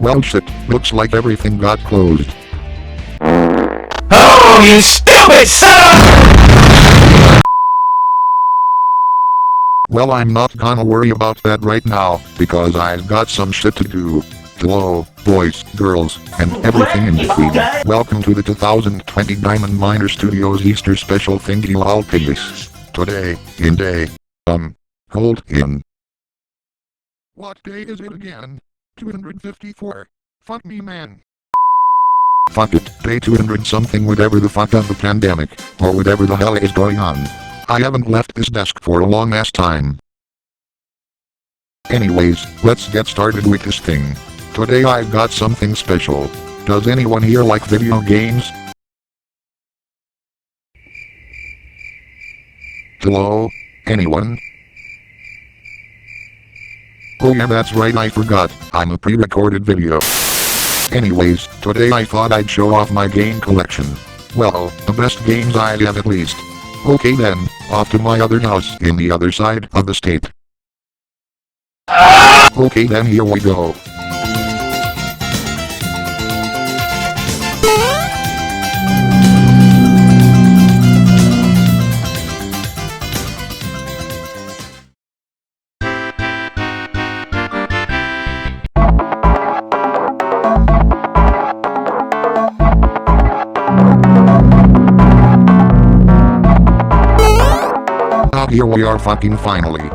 Well shit, looks like everything got closed. Oh, you stupid son! Well, I'm not gonna worry about that right now, because I've got some shit to do. Hello, boys, girls, and everything in between. Welcome to the 2020 Diamond Miner Studios Easter Special Thingy Lol Pigs. Today, in day, hold in. What day is it again? 254. Fuck me, man. Fuck it, day 200 something whatever the fuck of the pandemic, or whatever the hell is going on. I haven't left this desk for a long ass time. Anyways, let's get started with this thing. Today I've got something special. Does anyone here like video games? Hello? Anyone? Oh yeah, that's right, I forgot. I'm a pre-recorded video. Anyways, today I thought I'd show off my game collection. Well, the best games I have at least. Okay then, off to my other house in the other side of the state. Okay then, here we go. Here we are fucking finally.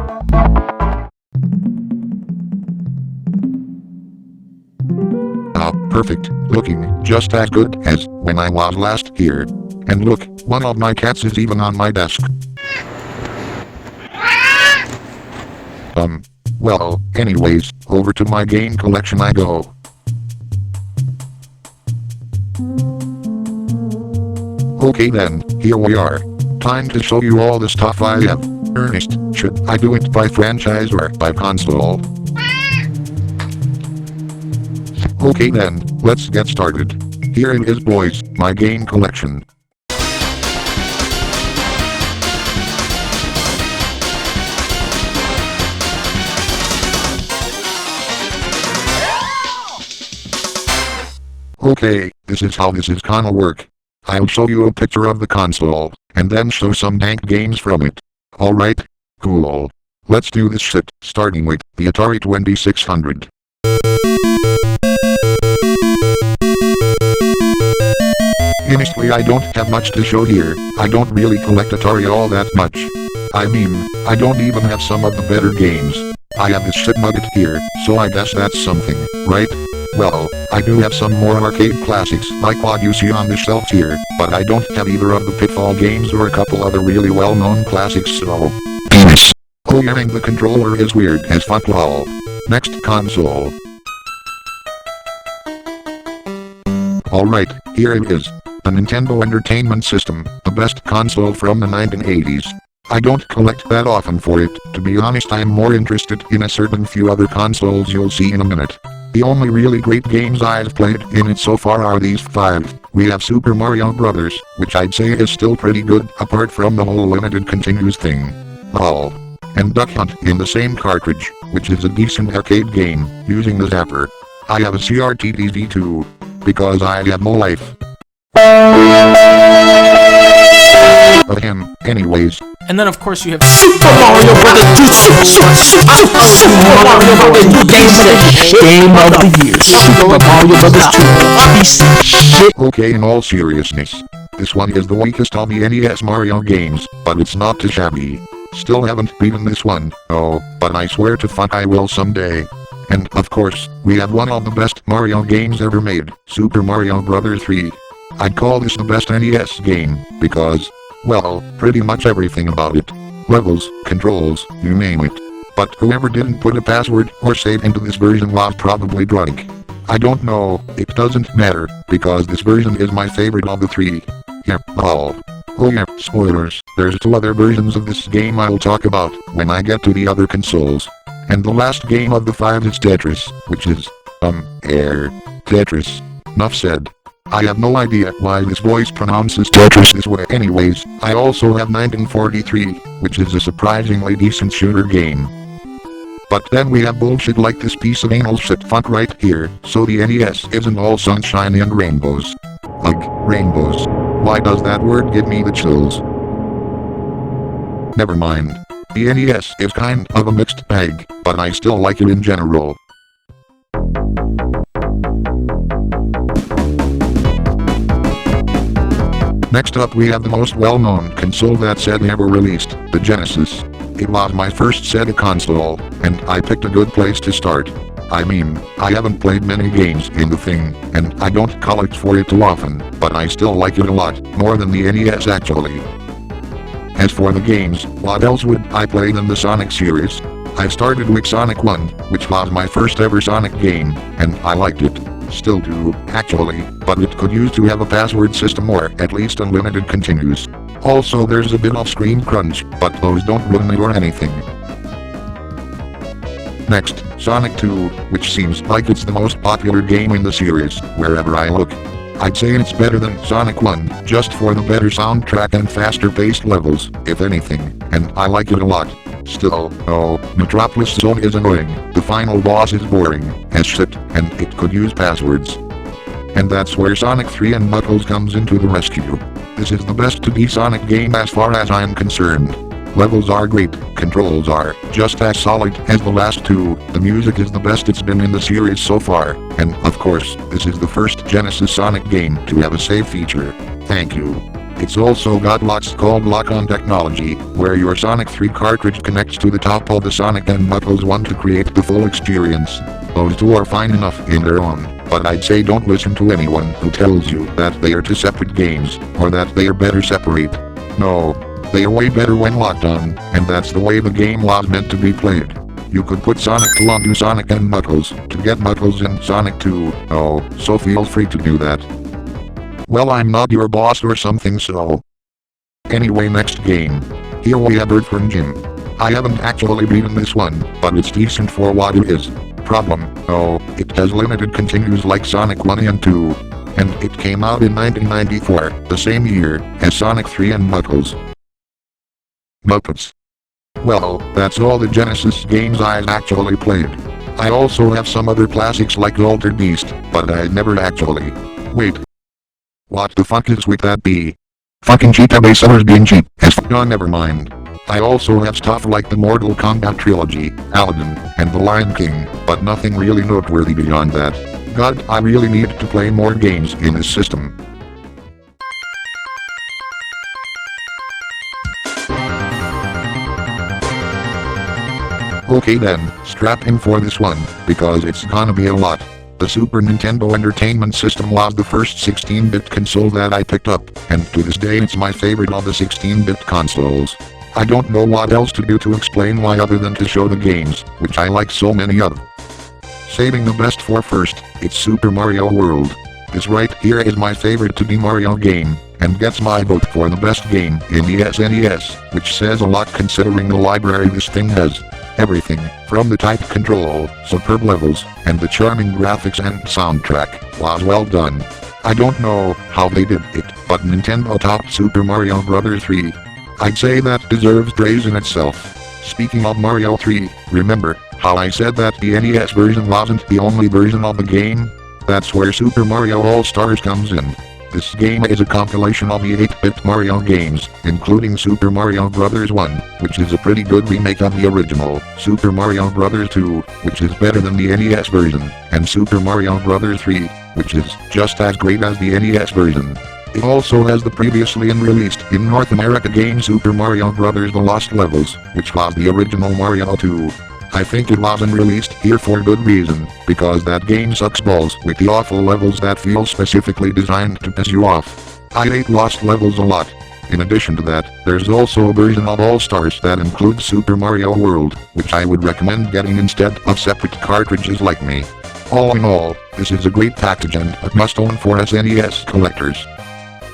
Perfect, looking just as good as when I was last here. And look, one of my cats is even on my desk. Well, anyways, over to my game collection I go. Okay then, here we are. Time to show you all the stuff I have. Ernest, should I do it by franchise or by console? Okay then, let's get started. Here it is boys, my game collection. Okay, this is how this is gonna work. I'll show you a picture of the console, and then show some dank games from it. Alright? Cool. Let's do this shit, starting with the Atari 2600. Honestly, I don't have much to show here. I don't really collect Atari all that much. I mean, I don't even have some of the better games. I have this shit nugget here, so I guess that's something, right? Well, I do have some more arcade classics like what you see on the shelf here, but I don't have either of the Pitfall games or a couple other really well-known classics, so... Penis. Oh yeah, and the controller is weird as fuck lol. Next console. Alright, here it is. The Nintendo Entertainment System, the best console from the 1980s. I don't collect that often for it, to be honest. I'm more interested in a certain few other consoles you'll see in a minute. The only really great games I've played in it so far are these 5. We have Super Mario Bros., which I'd say is still pretty good, apart from the whole limited continues thing. Lol. And Duck Hunt in the same cartridge, which is a decent arcade game, using the zapper. I have a CRT-DD too, because I have no life. Of him, anyways. And then of course you have Super Mario Brothers 2, Super Mario Brothers 2 Game of the Year, Super Mario Brothers 2, shit. Okay, in all seriousness, this one is the weakest of the NES Mario games, but it's not too shabby. Still haven't beaten this one, oh, but I swear to fuck I will someday. And of course, we have one of the best Mario games ever made, Super Mario Bros. 3. I'd call this the best NES game, because, well, pretty much everything about it. Levels, controls, you name it. But whoever didn't put a password or save into this version was probably drunk. I don't know, it doesn't matter, because this version is my favorite of the 3. Yep, lol. Oh yeah, spoilers, there's 2 other versions of this game I'll talk about when I get to the other consoles. And the last game of the 5 is Tetris, which is, Tetris. Nuff said. I have no idea why this voice pronounces Tetris this way. Anyways, I also have 1943, which is a surprisingly decent shooter game. But then we have bullshit like this piece of anal shit fuck right here, so the NES isn't all sunshine and rainbows. Ugh, rainbows. Why does that word give me the chills? Never mind. The NES is kind of a mixed bag, but I still like it in general. Next up we have the most well-known console that SEGA ever released, the Genesis. It was my first SEGA console, and I picked a good place to start. I mean, I haven't played many games in the thing, and I don't collect for it too often, but I still like it a lot, more than the NES actually. As for the games, what else would I play than the Sonic series? I started with Sonic 1, which was my first ever Sonic game, and I liked it. Still do, actually, but it could use to have a password system or at least unlimited continues. Also there's a bit of screen crunch, but those don't ruin it or anything. Next, Sonic 2, which seems like it's the most popular game in the series, wherever I look. I'd say it's better than Sonic 1, just for the better soundtrack and faster paced levels, if anything, and I like it a lot. Still, oh, Metropolis Zone is annoying, the final boss is boring as shit, and it could use passwords. And that's where Sonic 3 and Knuckles comes into the rescue. This is the best 2D Sonic game as far as I'm concerned. Levels are great, controls are just as solid as the last two, the music is the best it's been in the series so far, and of course, this is the first Genesis Sonic game to have a save feature. Thank you. It's also got locks called lock-on technology, where your Sonic 3 cartridge connects to the top of the Sonic and Knuckles one to create the full experience. Those two are fine enough in their own, but I'd say don't listen to anyone who tells you that they are two separate games, or that they are better separate. No, they are way better when locked on, and that's the way the game was meant to be played. You could put Sonic 2 onto Sonic and Knuckles to get Knuckles in Sonic 2, oh, so feel free to do that. Well, I'm not your boss or something, so. Anyway, next game. Here we have Earthworm Jim. I haven't actually beaten this one, but it's decent for what it is. Problem, oh, it has limited continues like Sonic 1 and 2. And it came out in 1994, the same year as Sonic 3 and Knuckles. Muppets. Well, that's all the Genesis games I've actually played. I also have some other classics like Altered Beast, but I never actually. Wait. What the fuck is with that B? Fucking cheetah base sellers being cheap as fuck. Oh, never mind. I also have stuff like the Mortal Kombat trilogy, Aladdin, and The Lion King, but nothing really noteworthy beyond that. God, I really need to play more games in this system. Okay then, strap in for this one, because it's gonna be a lot. The Super Nintendo Entertainment System was the first 16-bit console that I picked up, and to this day it's my favorite of the 16-bit consoles. I don't know what else to do to explain why other than to show the games, which I like so many of. Saving the best for first, it's Super Mario World. This right here is my favorite 2D Mario game, and gets my vote for the best game in the SNES, which says a lot considering the library this thing has. Everything, from the tight control, superb levels, and the charming graphics and soundtrack, was well done. I don't know how they did it, but Nintendo topped Super Mario Bros. 3. I'd say that deserves praise in itself. Speaking of Mario 3, remember how I said that the NES version wasn't the only version of the game? That's where Super Mario All-Stars comes in. This game is a compilation of the 8-bit Mario games, including Super Mario Bros. 1, which is a pretty good remake of the original, Super Mario Bros. 2, which is better than the NES version, and Super Mario Bros. 3, which is just as great as the NES version. It also has the previously unreleased in North America game Super Mario Bros. The Lost Levels, which was the original Mario 2. I think it wasn't released here for good reason, because that game sucks balls with the awful levels that feel specifically designed to piss you off. I hate Lost Levels a lot. In addition to that, there's also a version of All-Stars that includes Super Mario World, which I would recommend getting instead of separate cartridges like me. All in all, this is a great package and a must-own for SNES collectors.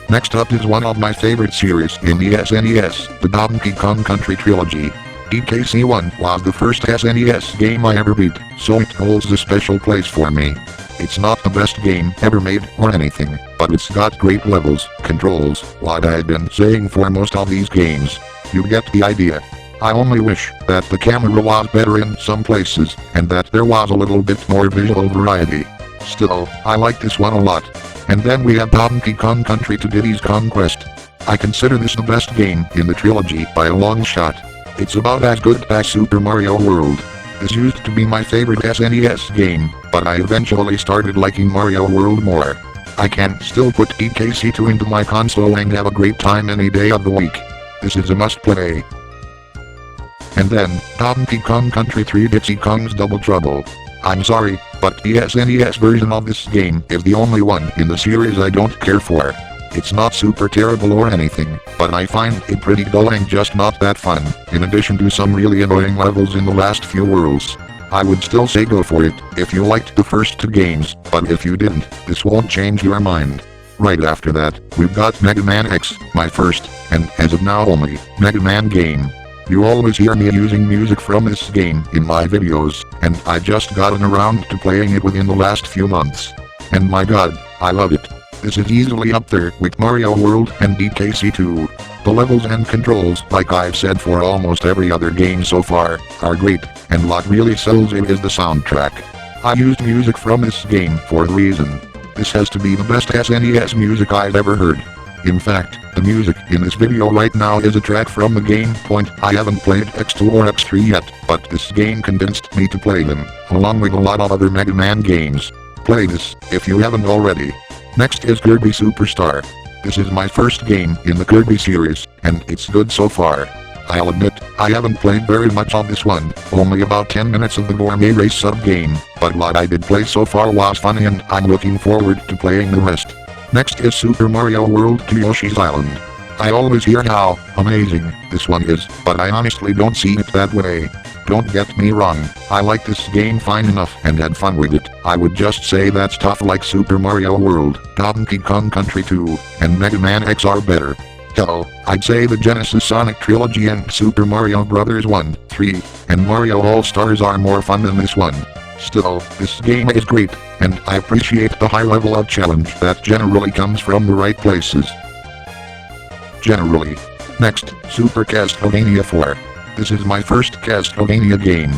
Next up is one of my favorite series in the SNES, the Donkey Kong Country Trilogy. DKC1 was the first SNES game I ever beat, so it holds a special place for me. It's not the best game ever made or anything, but it's got great levels, controls, what I've been saying for most of these games. You get the idea. I only wish that the camera was better in some places, and that there was a little bit more visual variety. Still, I like this one a lot. And then we have Donkey Kong Country to Diddy's Kong Quest. I consider this the best game in the trilogy by a long shot. It's about as good as Super Mario World. This used to be my favorite SNES game, but I eventually started liking Mario World more. I can still put DKC2 into my console and have a great time any day of the week. This is a must-play. And then, Donkey Kong Country 3 Dixie Kong's Double Trouble. I'm sorry, but the SNES version of this game is the only one in the series I don't care for. It's not super terrible or anything, but I find it pretty dull and just not that fun, in addition to some really annoying levels in the last few worlds. I would still say go for it if you liked the first two games, but if you didn't, this won't change your mind. Right after that, we've got Mega Man X, my first, and as of now only, Mega Man game. You always hear me using music from this game in my videos, and I've just gotten around to playing it within the last few months. And my god, I love it. This is easily up there with Mario World and DKC2. The levels and controls, like I've said for almost every other game so far, are great, and what really sells it is the soundtrack. I used music from this game for a reason. This has to be the best SNES music I've ever heard. In fact, the music in this video right now is a track from the game Point. I haven't played X2 or X3 yet, but this game convinced me to play them, along with a lot of other Mega Man games. Play this, if you haven't already. Next is Kirby Superstar. This is my first game in the Kirby series, and it's good so far. I'll admit, I haven't played very much of this one, only about 10 minutes of the Gourmet Race sub-game, but what I did play so far was funny and I'm looking forward to playing the rest. Next is Super Mario World to Yoshi's Island. I always hear how amazing this one is, but I honestly don't see it that way. Don't get me wrong, I like this game fine enough and had fun with it. I would just say that stuff like Super Mario World, Donkey Kong Country 2, and Mega Man X are better. Hell, I'd say the Genesis Sonic Trilogy and Super Mario Bros. 1, 3, and Mario All-Stars are more fun than this one. Still, this game is great, and I appreciate the high level of challenge that generally comes from the right places. Generally. Next, Super Castlevania 4. This is my first Castlevania game.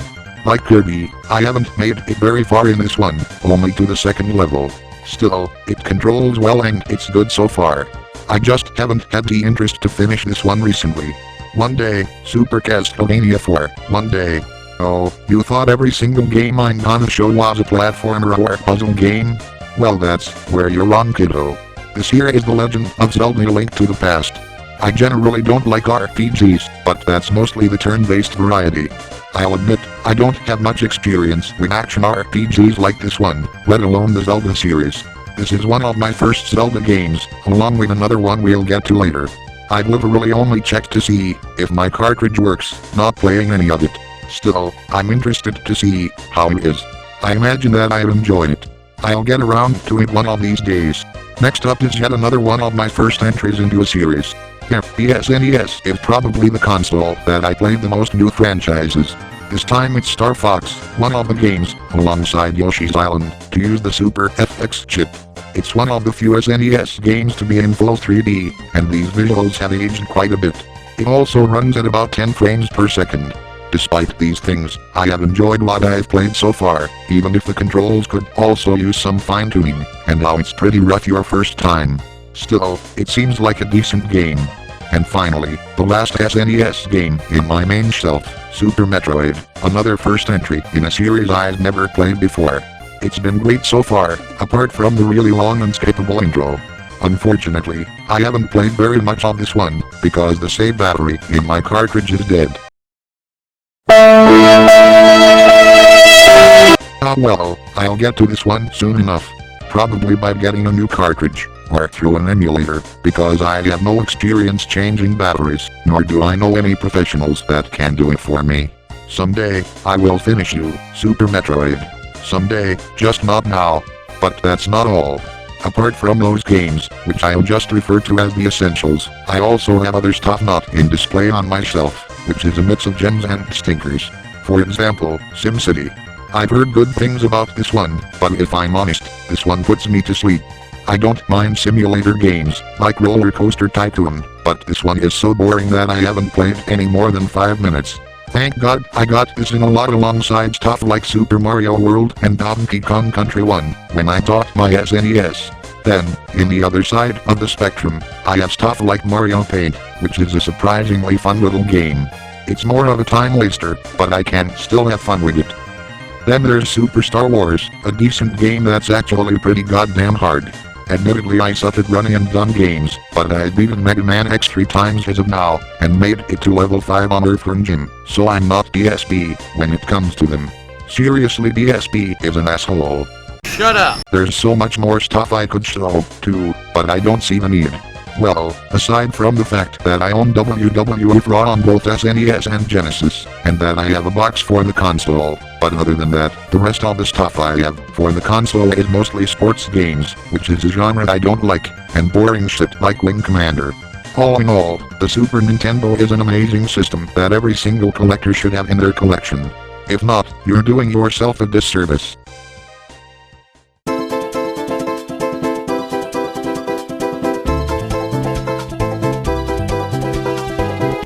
Like Kirby, I haven't made it very far in this one, only to the second level. Still, it controls well and it's good so far. I just haven't had the interest to finish this one recently. One day, Super Castlevania 4, one day. Oh, you thought every single game I'm gonna show was a platformer or puzzle game? Well, that's where you're wrong, kiddo. This here is The Legend of Zelda: Link to the Past. I generally don't like RPGs, but that's mostly the turn-based variety. I'll admit, I don't have much experience with action RPGs like this one, let alone the Zelda series. This is one of my first Zelda games, along with another one we'll get to later. I've literally only checked to see if my cartridge works, not playing any of it. Still, I'm interested to see how it is. I imagine that I'll enjoy it. I'll get around to it one of these days. Next up is yet another one of my first entries into a series. The SNES is probably the console that I played the most new franchises. This time it's Star Fox, one of the games, alongside Yoshi's Island, to use the Super FX chip. It's one of the few SNES games to be in full 3D, and these visuals have aged quite a bit. It also runs at about 10 frames per second. Despite these things, I have enjoyed what I've played so far, even if the controls could also use some fine-tuning, and now it's pretty rough your first time. Still, it seems like a decent game. And finally, the last SNES game in my main shelf, Super Metroid, another first entry in a series I've never played before. It's been great so far, apart from the really long and skippable intro. Unfortunately, I haven't played very much of this one, because the save battery in my cartridge is dead. Ah well, I'll get to this one soon enough. Probably by getting a new cartridge, or through an emulator, because I have no experience changing batteries, nor do I know any professionals that can do it for me. Someday, I will finish you, Super Metroid. Someday, just not now. But that's not all. Apart from those games, which I'll just refer to as the essentials, I also have other stuff not in display on my shelf, which is a mix of gems and stinkers. For example, SimCity. I've heard good things about this one, but if I'm honest, this one puts me to sleep. I don't mind simulator games, like Roller Coaster Tycoon, but this one is so boring that I haven't played any more than 5 minutes. Thank God I got this in a lot alongside stuff like Super Mario World and Donkey Kong Country 1 when I bought my SNES. Then, in the other side of the spectrum, I have stuff like Mario Paint, which is a surprisingly fun little game. It's more of a time waster, but I can still have fun with it. Then there's Super Star Wars, a decent game that's actually pretty goddamn hard. Admittedly I suck at running and gun games, but I've beaten Mega Man X 3 times as of now, and made it to level 5 on Earthworm Jim, so I'm not DSP when it comes to them. Seriously, DSP is an asshole. Shut up! There's so much more stuff I could show, too, but I don't see the need. Well, aside from the fact that I own WWF Raw on both SNES and Genesis, and that I have a box for the console, but other than that, the rest of the stuff I have for the console is mostly sports games, which is a genre I don't like, and boring shit like Wing Commander. All in all, the Super Nintendo is an amazing system that every single collector should have in their collection. If not, you're doing yourself a disservice.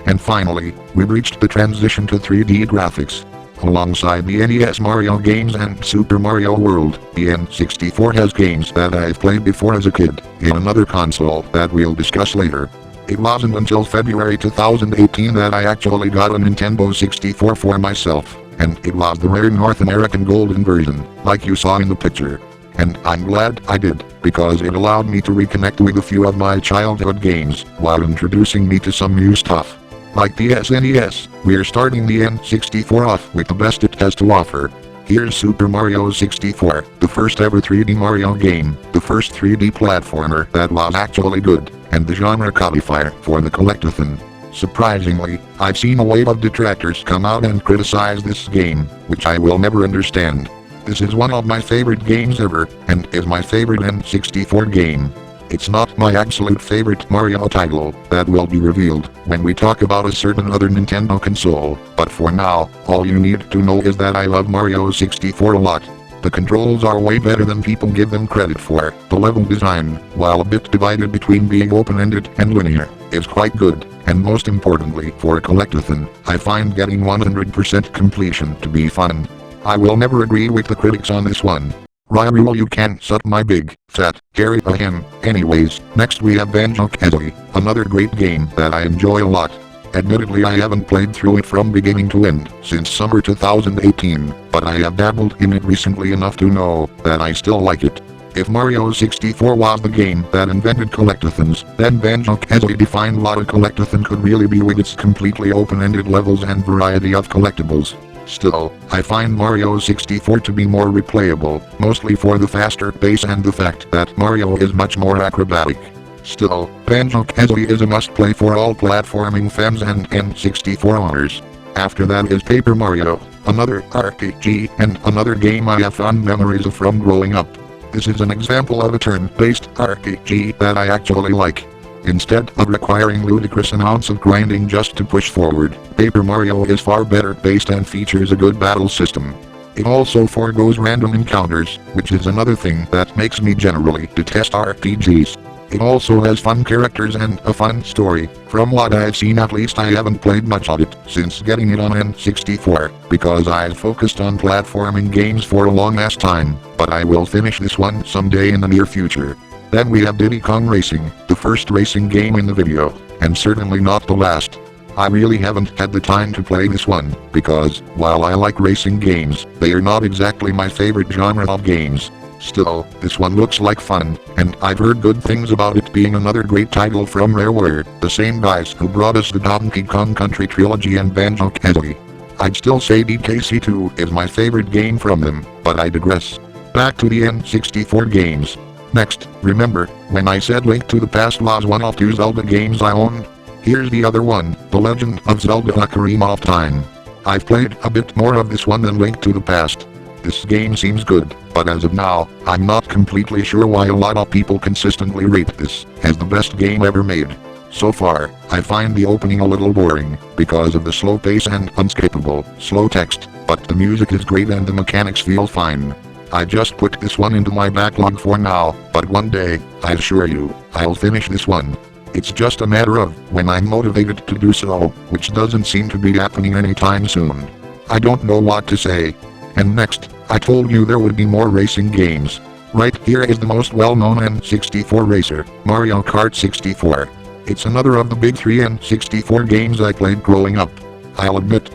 And finally, we reached the transition to 3D graphics. Alongside the NES Mario games and Super Mario World, the N64 has games that I've played before as a kid, in another console that we'll discuss later. It wasn't until February 2018 that I actually got a Nintendo 64 for myself, and it was the rare North American golden version, like you saw in the picture. And I'm glad I did, because it allowed me to reconnect with a few of my childhood games, while introducing me to some new stuff. Like the SNES, we're starting the N64 off with the best it has to offer. Here's Super Mario 64, the first ever 3D Mario game, the first 3D platformer that was actually good, and the genre codifier for the collectathon. Surprisingly, I've seen a wave of detractors come out and criticize this game, which I will never understand. This is one of my favorite games ever, and is my favorite N64 game. It's not my absolute favorite Mario title, that will be revealed when we talk about a certain other Nintendo console, but for now, all you need to know is that I love Mario 64 a lot. The controls are way better than people give them credit for. The level design, while a bit divided between being open-ended and linear, is quite good, and most importantly, for a collectathon, I find getting 100% completion to be fun. I will never agree with the critics on this one. Ryrule, you can suck my big, fat, hairy him. Anyways, next we have Banjo-Kazooie, another great game that I enjoy a lot. Admittedly I haven't played through it from beginning to end since summer 2018, but I have dabbled in it recently enough to know that I still like it. If Mario 64 was the game that invented collectathons, then Banjo-Kazooie defined what a collectathon could really be with its completely open-ended levels and variety of collectibles. Still, I find Mario 64 to be more replayable, mostly for the faster pace and the fact that Mario is much more acrobatic. Still, Banjo-Kazooie is a must-play for all platforming fans and N64 owners. After that is Paper Mario, another RPG and another game I have fond memories of from growing up. This is an example of a turn-based RPG that I actually like. Instead of requiring ludicrous amounts of grinding just to push forward, Paper Mario is far better paced and features a good battle system. It also forgoes random encounters, which is another thing that makes me generally detest RPGs. It also has fun characters and a fun story. From what I've seen, at least I haven't played much of it since getting it on N64, because I've focused on platforming games for a long ass time, but I will finish this one someday in the near future. Then we have Diddy Kong Racing, the first racing game in the video, and certainly not the last. I really haven't had the time to play this one, because, while I like racing games, they are not exactly my favorite genre of games. Still, this one looks like fun, and I've heard good things about it being another great title from Rareware, the same guys who brought us the Donkey Kong Country trilogy and Banjo-Kazooie. I'd still say DKC2 is my favorite game from them, but I digress. Back to the N64 games. Next, remember, when I said Link to the Past was one of 2 Zelda games I owned? Here's the other one, The Legend of Zelda: Ocarina of Time. I've played a bit more of this one than Link to the Past. This game seems good, but as of now, I'm not completely sure why a lot of people consistently rate this as the best game ever made. So far, I find the opening a little boring, because of the slow pace and unskippable, slow text, but the music is great and the mechanics feel fine. I just put this one into my backlog for now, but one day, I assure you, I'll finish this one. It's just a matter of when I'm motivated to do so, which doesn't seem to be happening anytime soon. I don't know what to say. And next, I told you there would be more racing games. Right here is the most well-known N64 racer, Mario Kart 64. It's another of the big 3 N64 games I played growing up. I'll admit,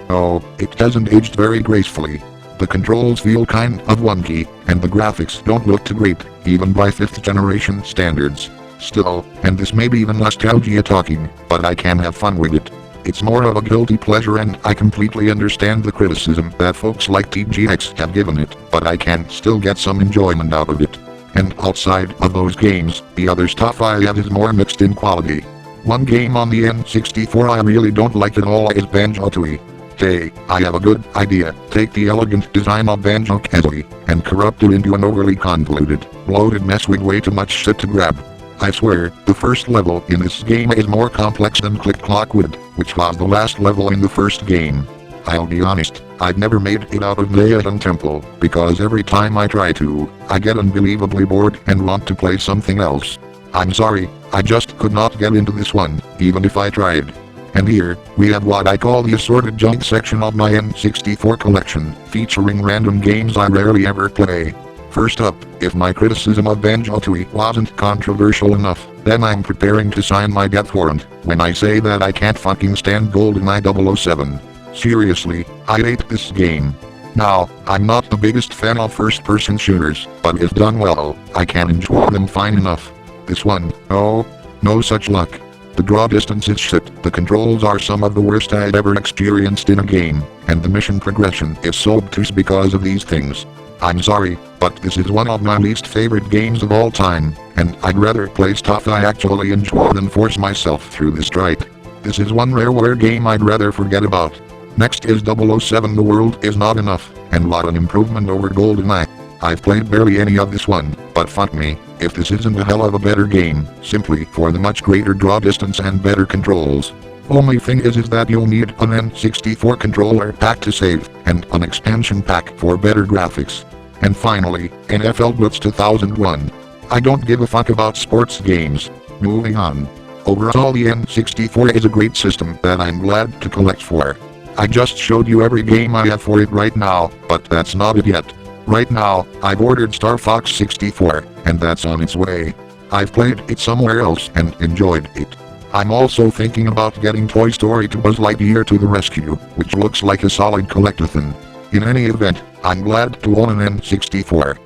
it hasn't aged very gracefully. The controls feel kind of wonky, and the graphics don't look too great, even by 5th generation standards. Still, and this may be even nostalgia talking, but I can have fun with it. It's more of a guilty pleasure, and I completely understand the criticism that folks like TGX have given it, but I can still get some enjoyment out of it. And outside of those games, the other stuff I have is more mixed in quality. One game on the N64 I really don't like at all is Banjo-Tooie. Hey, I have a good idea. Take the elegant design of Banjo-Kazooie and corrupt it into an overly convoluted, bloated mess with way too much shit to grab. I swear, the first level in this game is more complex than Click Clockwood, which was the last level in the first game. I'll be honest, I've never made it out of Mayan Temple, because every time I try to, I get unbelievably bored and want to play something else. I'm sorry, I just could not get into this one, even if I tried. And here, we have what I call the assorted junk section of my N64 collection, featuring random games I rarely ever play. First up, if my criticism of Banjo-Tooie wasn't controversial enough, then I'm preparing to sign my death warrant when I say that I can't fucking stand GoldenEye 007. Seriously, I hate this game. Now, I'm not the biggest fan of first-person shooters, but if done well, I can enjoy them fine enough. This one, no such luck. The draw distance is shit, the controls are some of the worst I've ever experienced in a game, and the mission progression is so obtuse because of these things. I'm sorry, but this is one of my least favorite games of all time, and I'd rather play stuff I actually enjoy than force myself through this tripe. This is one rareware game I'd rather forget about. Next is 007 The World Is Not Enough, and what an improvement over GoldenEye. I've played barely any of this one, but fuck me, if this isn't a hell of a better game, simply for the much greater draw distance and better controls. Only thing is that you'll need an N64 controller pack to save, and an expansion pack for better graphics. And finally, NFL Blitz 2001. I don't give a fuck about sports games. Moving on. Overall, the N64 is a great system that I'm glad to collect for. I just showed you every game I have for it right now, but that's not it yet. Right now, I've ordered Star Fox 64, and that's on its way. I've played it somewhere else and enjoyed it. I'm also thinking about getting Toy Story 2 Buzz Lightyear to the rescue, which looks like a solid collectathon. In any event, I'm glad to own an N64.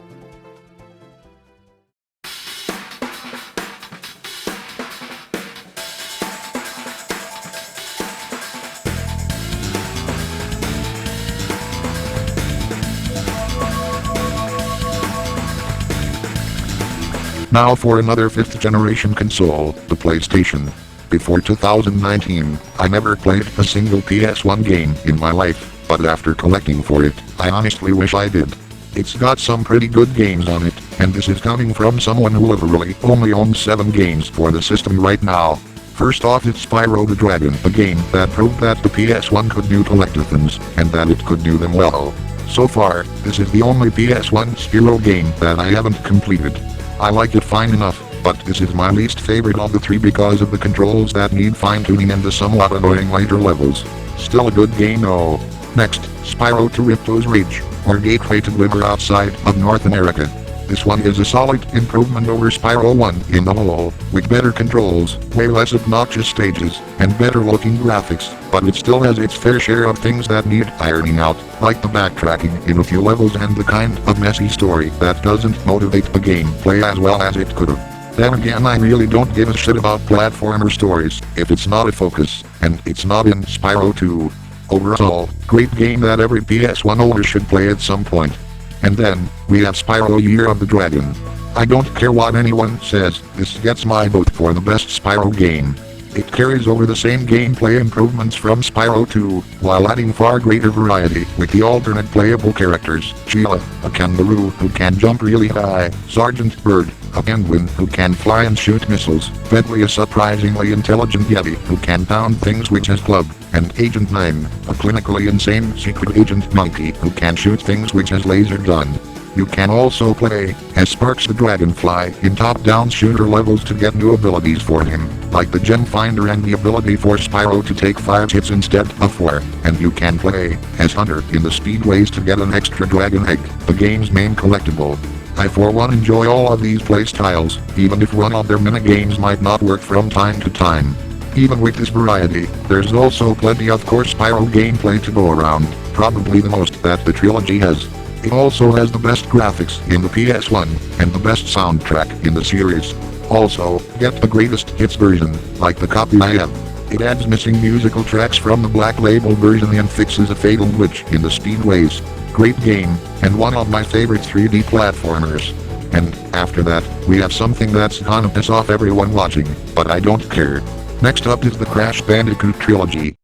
Now for another 5th generation console, the PlayStation. Before 2019, I never played a single PS1 game in my life, but after collecting for it, I honestly wish I did. It's got some pretty good games on it, and this is coming from someone who literally only owns 7 games for the system right now. First off, it's Spyro the Dragon, a game that proved that the PS1 could do collectathons, and that it could do them well. So far, this is the only PS1 Spyro game that I haven't completed. I like it fine enough, but this is my least favorite of the 3 because of the controls that need fine-tuning and the somewhat annoying later levels. Still a good game though. Next, Spyro 2 Ripto's Rage, or Gateway to Glimmer outside of North America. This one is a solid improvement over Spyro 1 in the whole, with better controls, way less obnoxious stages, and better looking graphics, but it still has its fair share of things that need ironing out, like the backtracking in a few levels and the kind of messy story that doesn't motivate the gameplay as well as it could've. Then again, I really don't give a shit about platformer stories if it's not a focus, and it's not in Spyro 2. Overall, great game that every PS1 owner should play at some point. And then, we have Spyro Year of the Dragon. I don't care what anyone says, this gets my vote for the best Spyro game. It carries over the same gameplay improvements from Spyro 2, while adding far greater variety with the alternate playable characters, Sheila, a kangaroo who can jump really high, Sergeant Bird, a penguin who can fly and shoot missiles, Bentley, a surprisingly intelligent yeti who can pound things with his club, and Agent 9, a clinically insane secret agent monkey who can shoot things with his laser gun. You can also play as Sparks the Dragonfly in top-down shooter levels to get new abilities for him, like the Gem Finder and the ability for Spyro to take 5 hits instead of 4, and you can play as Hunter in the Speedways to get an extra Dragon Egg, the game's main collectible. I for one enjoy all of these playstyles, even if one of their minigames might not work from time to time. Even with this variety, there's also plenty of core Spyro gameplay to go around, probably the most that the trilogy has. It also has the best graphics in the PS1, and the best soundtrack in the series. Also, get the greatest hits version, like the copy I have. It adds missing musical tracks from the Black Label version and fixes a fatal glitch in the Speedways. Great game, and one of my favorite 3D platformers. And, after that, we have something that's gonna piss off everyone watching, but I don't care. Next up is the Crash Bandicoot trilogy.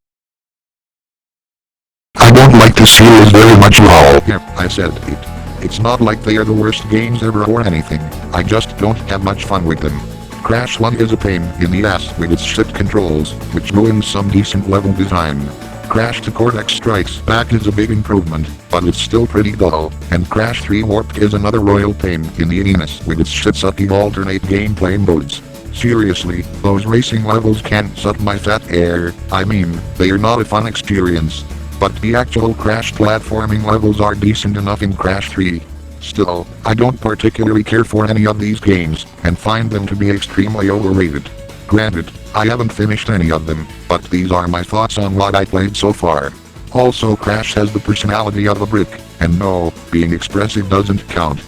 I don't like the series very much at all. Yep, I said it. It's not like they are the worst games ever or anything, I just don't have much fun with them. Crash 1 is a pain in the ass with its shit controls, which ruins some decent level design. Crash to Cortex Strikes Back is a big improvement, but it's still pretty dull, and Crash 3 Warped is another royal pain in the anus with its shit-sucking alternate gameplay modes. Seriously, those racing levels can't suck my fat air. I mean, they are not a fun experience. But the actual Crash platforming levels are decent enough in Crash 3. Still, I don't particularly care for any of these games, and find them to be extremely overrated. Granted, I haven't finished any of them, but these are my thoughts on what I played so far. Also, Crash has the personality of a brick, and no, being expressive doesn't count.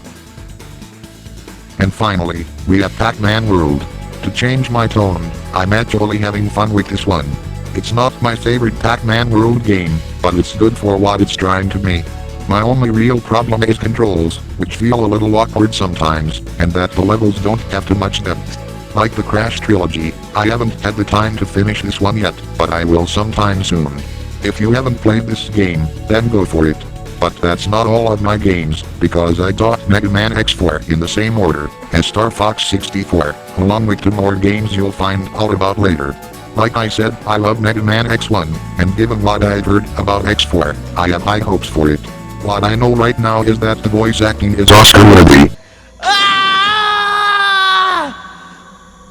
And finally, we have Pac-Man World. To change my tone, I'm actually having fun with this one. It's not my favorite Pac-Man World game, but it's good for what it's trying to be. My only real problem is controls, which feel a little awkward sometimes, and that the levels don't have too much depth. Like the Crash trilogy, I haven't had the time to finish this one yet, but I will sometime soon. If you haven't played this game, then go for it. But that's not all of my games, because I taught Mega Man X4 in the same order as Star Fox 64, along with 2 more games you'll find out about later. Like I said, I love Mega Man X1, and given what I've heard about X4, I have high hopes for it. What I know right now is that the voice acting is Oscar-worthy.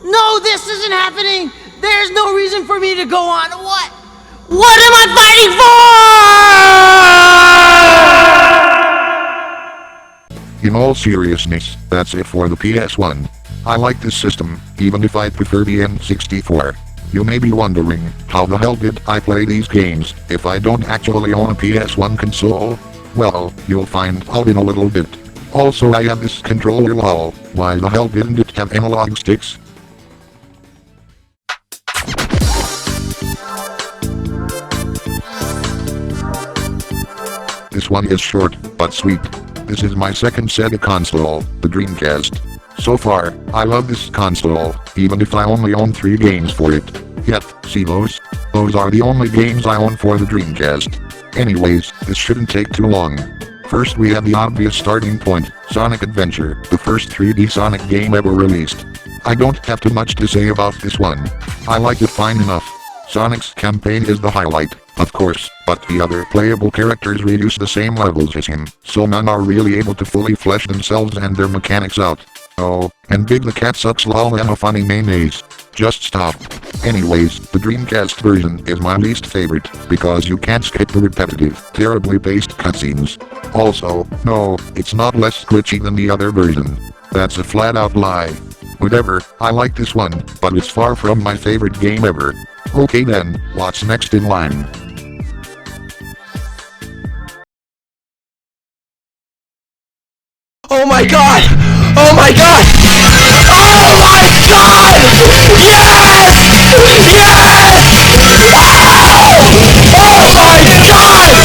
No, this isn't happening! There's no reason for me to go on. What am I fighting for? In all seriousness, that's it for the PS1. I like this system, even if I prefer the N64. You may be wondering, how the hell did I play these games, if I don't actually own a PS1 console? Well, you'll find out in a little bit. Also, I have this controller lol, why the hell didn't it have analog sticks? This one is short, but sweet. This is my second SEGA console, the Dreamcast. So far, I love this console, even if I only own 3 games for it. Yet, see those? Those are the only games I own for the Dreamcast. Anyways, this shouldn't take too long. First we have the obvious starting point, Sonic Adventure, the first 3D Sonic game ever released. I don't have too much to say about this one. I like it fine enough. Sonic's campaign is the highlight, of course, but the other playable characters reduce the same levels as him, so none are really able to fully flesh themselves and their mechanics out. Oh, and Big the Cat sucks lol and a funny mayonnaise. Just stop. Anyways, the Dreamcast version is my least favorite, because you can't skip the repetitive, terribly paced cutscenes. Also, no, it's not less glitchy than the other version. That's a flat-out lie. Whatever, I like this one, but it's far from my favorite game ever. Okay then, what's next in line? Oh my god! Oh my god! Oh my god! Yes! Yes! Wow! Oh my god!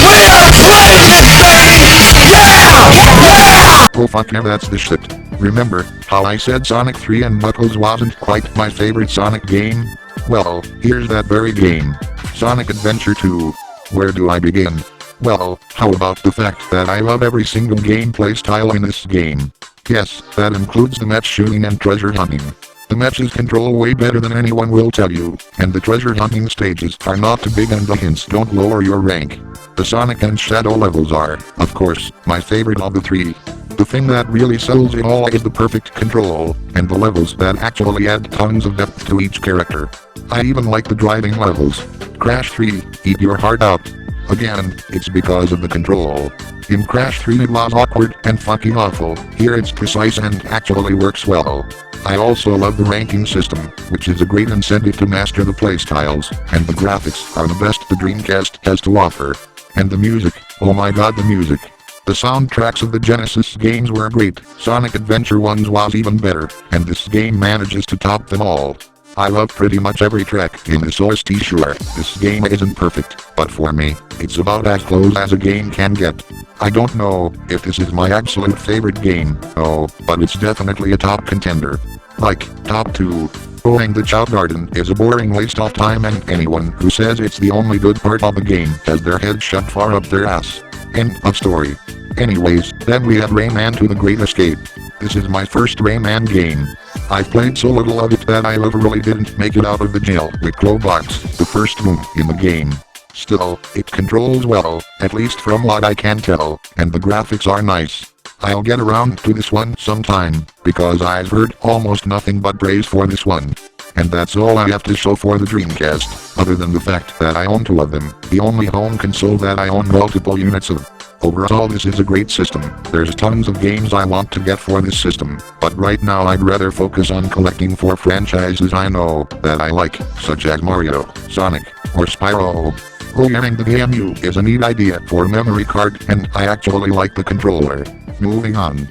We are playing this thing! Yeah! Oh fuck yeah, that's the shit. Remember how I said Sonic 3 and Knuckles wasn't quite my favorite Sonic game? Well, here's that very game. Sonic Adventure 2. Where do I begin? Well, how about the fact that I love every single gameplay style in this game? Yes, that includes the match shooting and treasure hunting. The matches control way better than anyone will tell you, and the treasure hunting stages are not too big and the hints don't lower your rank. The Sonic and Shadow levels are, of course, my favorite of the three. The thing that really sells it all is the perfect control, and the levels that actually add tons of depth to each character. I even like the driving levels. Crash 3, eat your heart out. Again, it's because of the control. In Crash 3 it was awkward and fucking awful, here it's precise and actually works well. I also love the ranking system, which is a great incentive to master the playstyles, and the graphics are the best the Dreamcast has to offer. And the music, oh my god, the music. The soundtracks of the Genesis games were great, Sonic Adventure 1's was even better, and this game manages to top them all. I love pretty much every track in this OST. Sure, this game isn't perfect, but for me, it's about as close as a game can get. I don't know if this is my absolute favorite game, oh, but it's definitely a top contender. Like, top 2. Going the Chow Garden is a boring waste of time, and anyone who says it's the only good part of the game has their head shoved far up their ass. End of story. Anyways, then we have Rayman 2: The Great Escape. This is my first Rayman game. I've played so little of it that I literally didn't make it out of the jail with Clobox, the first room in the game. Still, it controls well, at least from what I can tell, and the graphics are nice. I'll get around to this one sometime, because I've heard almost nothing but praise for this one. And that's all I have to show for the Dreamcast, other than the fact that I own 2 of them, the only home console that I own multiple units of. Overall, this is a great system. There's tons of games I want to get for this system, but right now I'd rather focus on collecting 4 franchises I know that I like, such as Mario, Sonic, or Spyro. Programming the GAMECUBE is a neat idea for a memory card, and I actually like the controller. Moving on.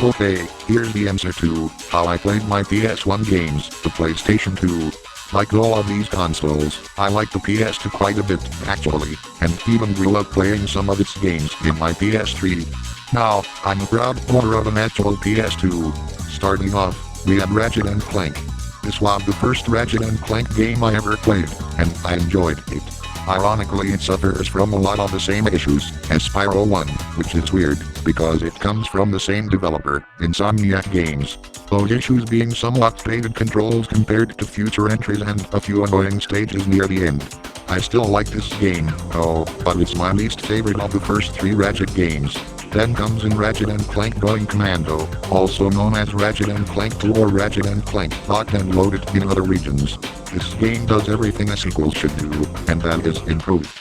Okay, here's the answer to how I played my PS1 games, the PlayStation 2. Like all of these consoles, I like the PS2 quite a bit, actually, and even grew up playing some of its games in my PS3. Now, I'm a proud owner of an actual PS2. Starting off, we have Ratchet & Clank. This was the first Ratchet & Clank game I ever played, and I enjoyed it. Ironically, it suffers from a lot of the same issues as Spyro 1, which is weird, because it comes from the same developer, Insomniac Games. Those issues being somewhat dated controls compared to future entries and a few annoying stages near the end. I still like this game, oh, but it's my least favorite of the first 3 Ratchet games. Then comes in Ratchet & Clank Going Commando, also known as Ratchet & Clank 2 or Ratchet & Clank Locked and Loaded in other regions. This game does everything a sequel should do, and that is improve.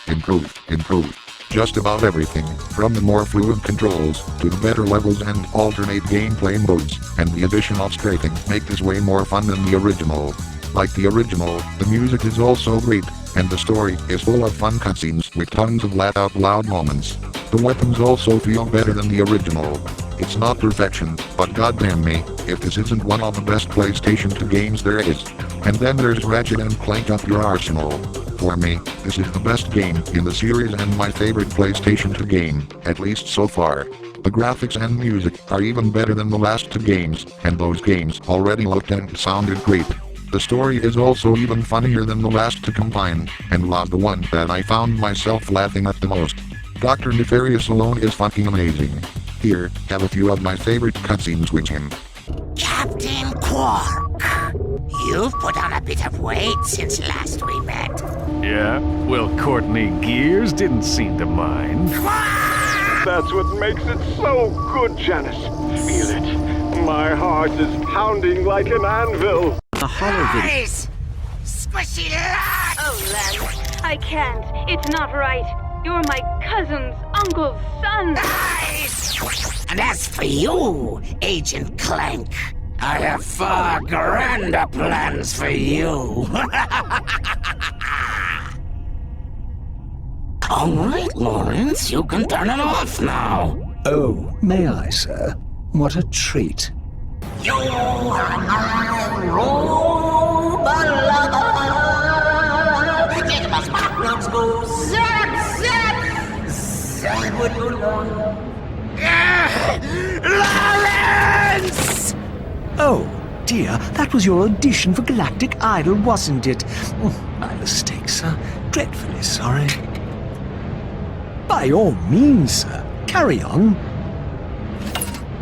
Just about everything, from the more fluid controls, to the better levels and alternate gameplay modes, and the addition of strafing make this way more fun than the original. Like the original, the music is also great, and the story is full of fun cutscenes with tons of laugh-out-loud moments. The weapons also feel better than the original. It's not perfection, but goddamn me, if this isn't one of the best PlayStation 2 games there is. And then there's Ratchet & Clank Up Your Arsenal. For me, this is the best game in the series and my favorite PlayStation 2 game, at least so far. The graphics and music are even better than the last 2 games, and those games already looked and sounded great. The story is also even funnier than the last 2 combined, and was the one that I found myself laughing at the most. Dr. Nefarious alone is fucking amazing. Here, have a few of my favorite cutscenes with him. Captain Quark, you've put on a bit of weight since last we met. Yeah? Well, Courtney Gears didn't seem to mind. That's what makes it so good, Janice. Feel it. My heart is pounding like an anvil. The hollow video. Eyes! Squishy lot! Oh, Len, I can't. It's not right. You're my cousin's uncle's son. Eyes! And as for you, Agent Clank, I have far grander plans for you. All right, Lawrence, you can turn it off now. Oh, may I, sir? What a treat. You are my robot lover. Take my spark plugs go zap, zap, zap with your love. Lawrence! Oh, dear, that was your audition for Galactic Idol, wasn't it? My mistake, sir. Dreadfully sorry. By all means, sir. Carry on.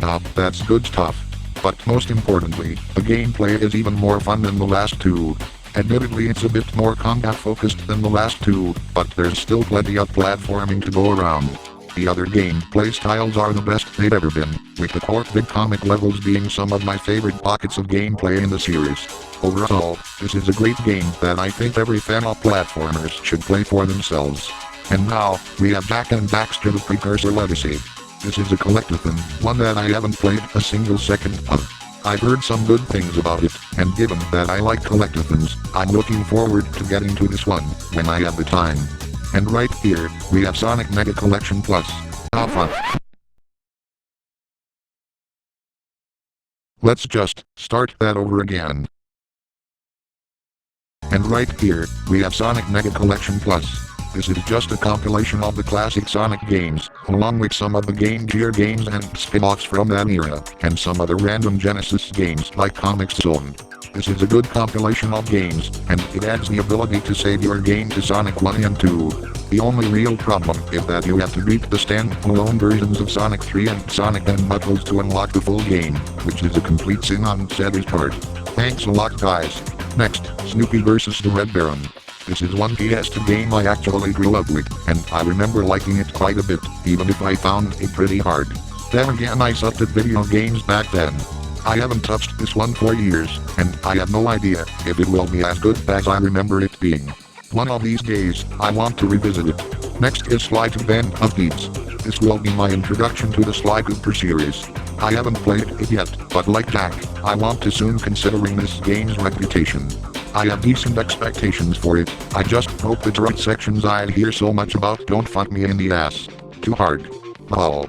That's good stuff. But most importantly, the gameplay is even more fun than the last two. Admittedly, it's a bit more combat focused than the last two, but there's still plenty of platforming to go around. The other gameplay styles are the best they've ever been, with the core big comic levels being some of my favorite pockets of gameplay in the series. Overall, this is a great game that I think every fan of platformers should play for themselves. And now, we have Jak and Daxter the Precursor Legacy. This is a collectathon, one that I haven't played a single second of. I've heard some good things about it, and given that I like collectathons, I'm looking forward to getting to this one, when I have the time. And right here, we have Sonic Mega Collection Plus. How fun. Let's just start that over again. And right here, we have Sonic Mega Collection Plus. This is just a compilation of the classic Sonic games, along with some of the Game Gear games and spin-offs from that era, and some other random Genesis games like Comic Zone. This is a good compilation of games, and it adds the ability to save your game to Sonic 1 and 2. The only real problem is that you have to beat the standalone versions of Sonic 3 and Sonic and Knuckles to unlock the full game, which is a complete sin on SEGA's part. Thanks a lot, guys. Next, Snoopy vs. the Red Baron. This is one PS2 game I actually grew up with, and I remember liking it quite a bit, even if I found it pretty hard. Then again, I sucked at video games back then. I haven't touched this one for years, and I have no idea if it will be as good as I remember it being. One of these days, I want to revisit it. Next is Sly to Band of Thieves. This will be my introduction to the Sly Cooper series. I haven't played it yet, but like Jak, I want to soon considering this game's reputation. I have decent expectations for it, I just hope the right sections I hear so much about don't fuck me in the ass too hard. Lol.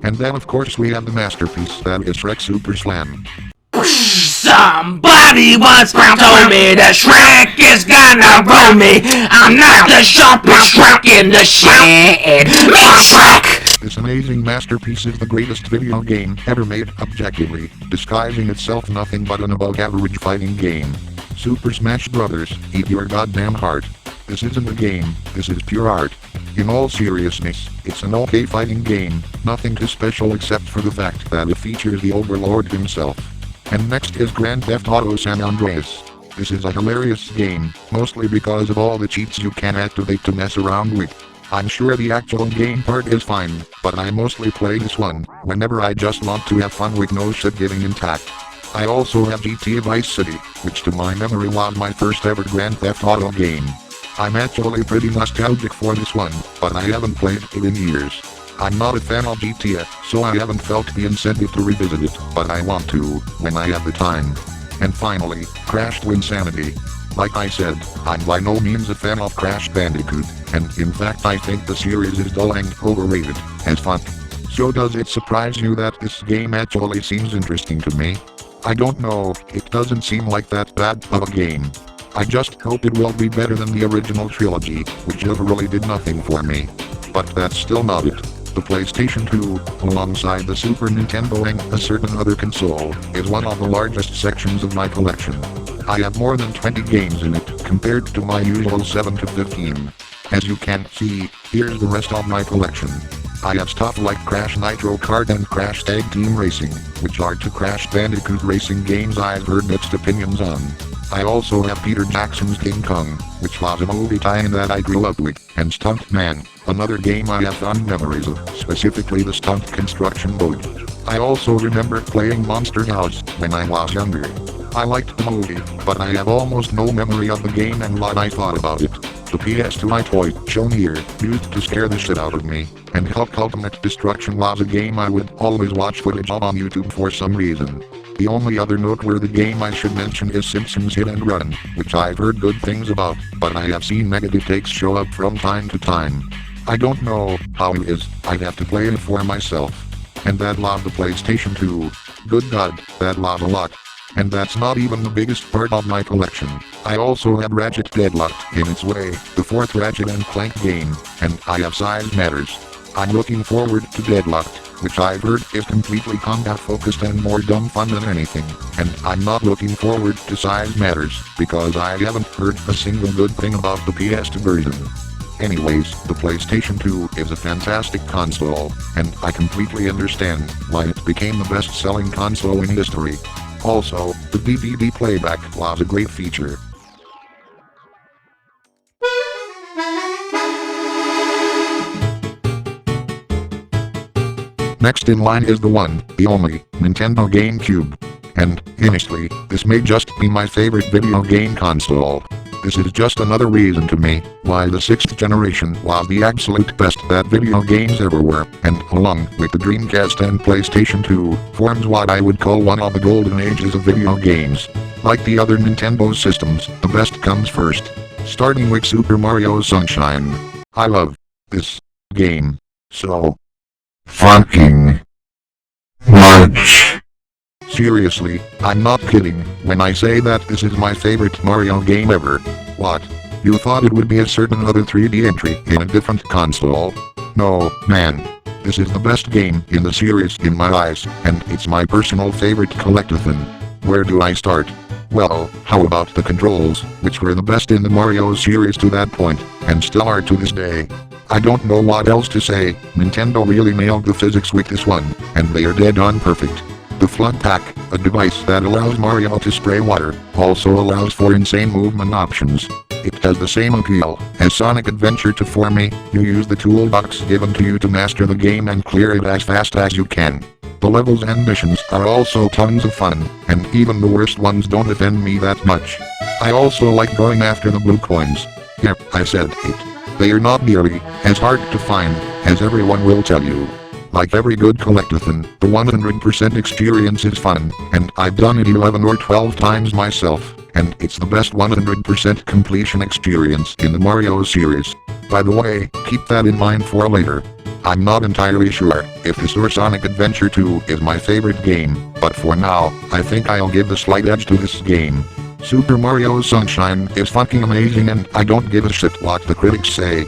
And then of course we have the masterpiece that is Shrek Super Slam. Somebody once told me that Shrek is gonna roll me. I'm not the sharpest Shrek in the shed. Meet Shrek! This amazing masterpiece is the greatest video game ever made objectively, disguising itself nothing but an above-average fighting game. Super Smash Bros., eat your goddamn heart. This isn't a game, this is pure art. In all seriousness, it's an okay fighting game, nothing too special except for the fact that it features the Overlord himself. And next is Grand Theft Auto San Andreas. This is a hilarious game, mostly because of all the cheats you can activate to mess around with. I'm sure the actual game part is fine, but I mostly play this one whenever I just want to have fun with no shit getting intact. I also have GTA Vice City, which to my memory was my first ever Grand Theft Auto game. I'm actually pretty nostalgic for this one, but I haven't played it in years. I'm not a fan of GTA, so I haven't felt the incentive to revisit it, but I want to, when I have the time. And finally, Crash Twinsanity. Like I said, I'm by no means a fan of Crash Bandicoot, and in fact I think the series is dull and overrated, as fuck. So does it surprise you that this game actually seems interesting to me? I don't know, it doesn't seem like that bad of a game. I just hope it will be better than the original trilogy, which literally did nothing for me. But that's still not it. The PlayStation 2, alongside the Super Nintendo and a certain other console, is one of the largest sections of my collection. I have more than 20 games in it, compared to my usual 7 to 15. As you can see, here's the rest of my collection. I have stuff like Crash Nitro Kart and Crash Tag Team Racing, which are two Crash Bandicoot racing games I've heard mixed opinions on. I also have Peter Jackson's King Kong, which was a movie tie-in that I grew up with, and Stuntman, another game I have fond memories of, specifically the stunt construction mode. I also remember playing Monster House when I was younger. I liked the movie, but I have almost no memory of the game and what I thought about it. The PS2 toy, shown here, used to scare the shit out of me, and Hulk Ultimate Destruction was a game I would always watch footage of on YouTube for some reason. The only other noteworthy game I should mention is Simpsons Hit and Run, which I've heard good things about, but I have seen negative takes show up from time to time. I don't know how it is, I'd have to play it for myself. And that was the PlayStation 2. Good God, that was a lot. And that's not even the biggest part of my collection. I also have Ratchet Deadlocked in its way, the fourth Ratchet and Clank game, and I have Size Matters. I'm looking forward to Deadlocked, which I've heard is completely combat focused and more dumb fun than anything, and I'm not looking forward to Size Matters, because I haven't heard a single good thing about the PS2 version. Anyways, the PlayStation 2 is a fantastic console, and I completely understand why it became the best-selling console in history. Also, the DVD playback was a great feature. Next in line is the one, the only, Nintendo GameCube. And, honestly, this may just be my favorite video game console. This is just another reason to me why the 6th generation was the absolute best that video games ever were, and along with the Dreamcast and PlayStation 2, forms what I would call one of the golden ages of video games. Like the other Nintendo systems, the best comes first. Starting with Super Mario Sunshine. I love this game so Fucking much. seriously, I'm not kidding when I say that this is my favorite Mario game ever. What? You thought it would be a certain other 3D entry in a different console? No, man. This is the best game in the series in my eyes, and it's my personal favorite collectathon. Where do I start? Well, how about the controls, which were the best in the Mario series to that point, and still are to this day. I don't know what else to say. Nintendo really nailed the physics with this one, and they are dead on perfect. The Flood Pack, a device that allows Mario to spray water, also allows for insane movement options. It has the same appeal as Sonic Adventure 2 for me. You use the toolbox given to you to master the game and clear it as fast as you can. The levels and missions are also tons of fun, and even the worst ones don't offend me that much. I also like going after the blue coins. Yep, I said it. They are not nearly as hard to find as everyone will tell you. Like every good collectathon, the 100% experience is fun, and I've done it 11 or 12 times myself, and it's the best 100% completion experience in the Mario series. By the way, keep that in mind for later. I'm not entirely sure if this or Sonic Adventure 2 is my favorite game, but for now, I think I'll give the slight edge to this game. Super Mario Sunshine is fucking amazing, and I don't give a shit what the critics say.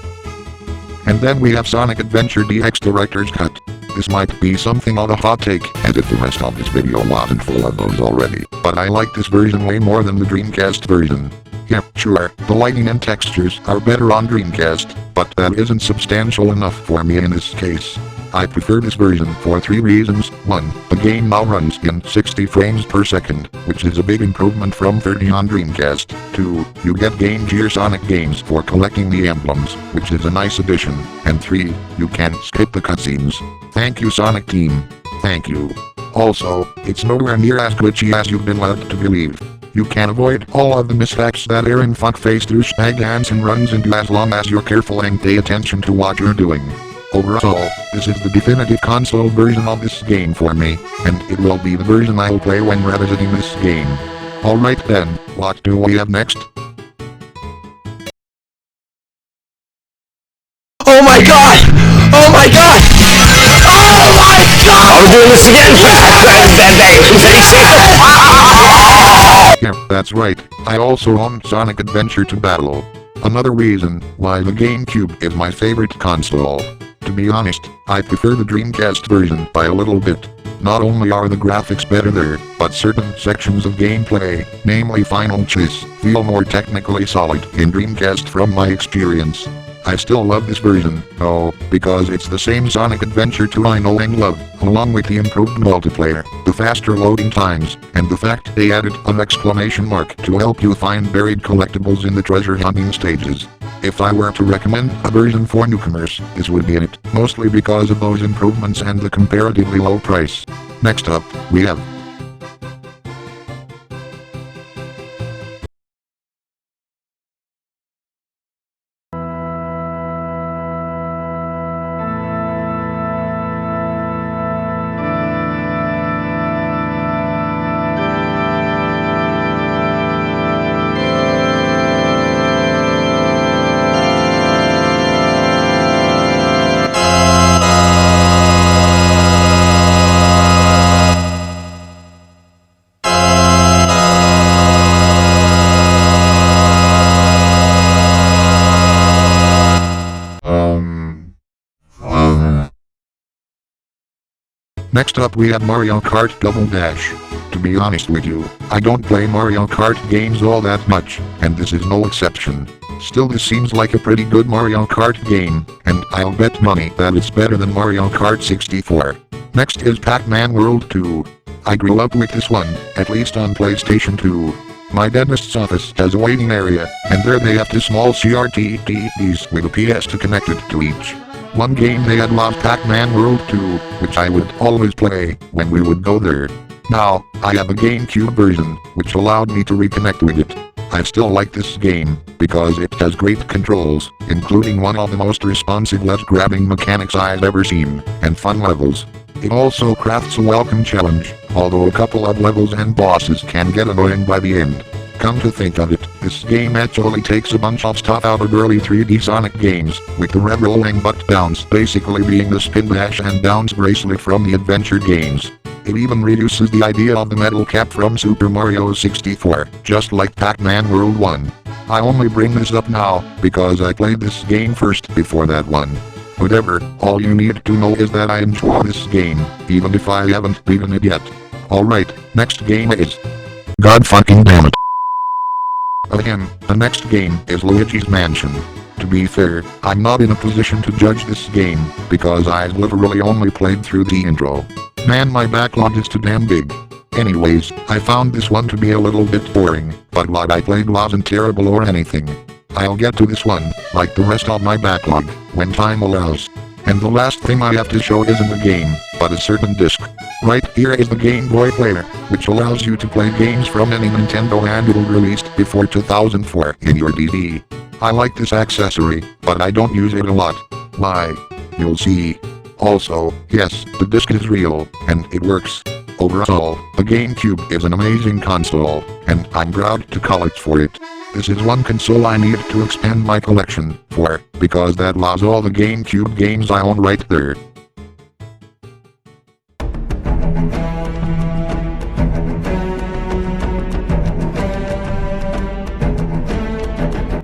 And then we have Sonic Adventure DX Director's Cut. This might be something of a hot take, as if the rest of this video wasn't full of those already, but I like this version way more than the Dreamcast version. Yep, sure, the lighting and textures are better on Dreamcast, but that isn't substantial enough for me in this case. I prefer this version for 3 reasons. 1. The game now runs in 60 frames per second, which is a big improvement from 30 on Dreamcast. 2. You get Game Gear Sonic games for collecting the emblems, which is a nice addition. And 3. You can skip the cutscenes. Thank you, Sonic Team. Thank you. Also, it's nowhere near as glitchy as you've been led to believe. You can avoid all of the mishaps that Aaron Fuckface douchebag Hansen runs into as long as you're careful and pay attention to what you're doing. Overall, this is the definitive console version of this game for me, and it will be the version I'll play when revisiting this game. Alright then, what do we have next? Oh my god! Oh my god! Oh my god! Are we doing this again? Yeah, that's right. I also own Sonic Adventure 2 Battle. Another reason why the GameCube is my favorite console. To be honest, I prefer the Dreamcast version by a little bit. Not only are the graphics better there, but certain sections of gameplay, namely Final Chase, feel more technically solid in Dreamcast from my experience. I still love this version, though, because it's the same Sonic Adventure 2 I know and love, along with the improved multiplayer, the faster loading times, and the fact they added an exclamation mark to help you find buried collectibles in the treasure hunting stages. If I were to recommend a version for newcomers, this would be it, mostly because of those improvements and the comparatively low price. Next up, we have Next up we have Mario Kart Double Dash. To be honest with you, I don't play Mario Kart games all that much, and this is no exception. Still, this seems like a pretty good Mario Kart game, and I'll bet money that it's better than Mario Kart 64. Next is Pac-Man World 2. I grew up with this one, at least on PlayStation 2. My dentist's office has a waiting area, and there they have two small CRT-TVs with a PS2 connected to each. One game they had was Pac-Man World 2, which I would always play when we would go there. Now, I have a GameCube version, which allowed me to reconnect with it. I still like this game, because it has great controls, including one of the most responsive ledge-grabbing mechanics I've ever seen, and fun levels. It also crafts a welcome challenge, although a couple of levels and bosses can get annoying by the end. Come to think of it, this game actually takes a bunch of stuff out of early 3D Sonic games, with the red rolling butt bounce basically being the spin dash and bounce bracelet from the adventure games. It even reduces the idea of the metal cap from Super Mario 64, just like Pac-Man World 1. I only bring this up now, because I played this game first before that one. Whatever, all you need to know is that I enjoy this game, even if I haven't beaten it yet. Alright, next game is... God fucking damn it. Again, the next game is Luigi's Mansion. To be fair, I'm not in a position to judge this game, because I've literally only played through the intro. Man, my backlog is too damn big. Anyways, I found this one to be a little bit boring, but what I played wasn't terrible or anything. I'll get to this one, like the rest of my backlog, when time allows. And the last thing I have to show isn't a game, but a certain disc. Right here is the Game Boy Player, which allows you to play games from any Nintendo handle released before 2004 in your DVD. I like this accessory, but I don't use it a lot. Why? You'll see. Also, yes, the disc is real, and it works. Overall, the GameCube is an amazing console, and I'm proud to call it for it. This is one console I need to expand my collection for, because that was all the GameCube games I own right there.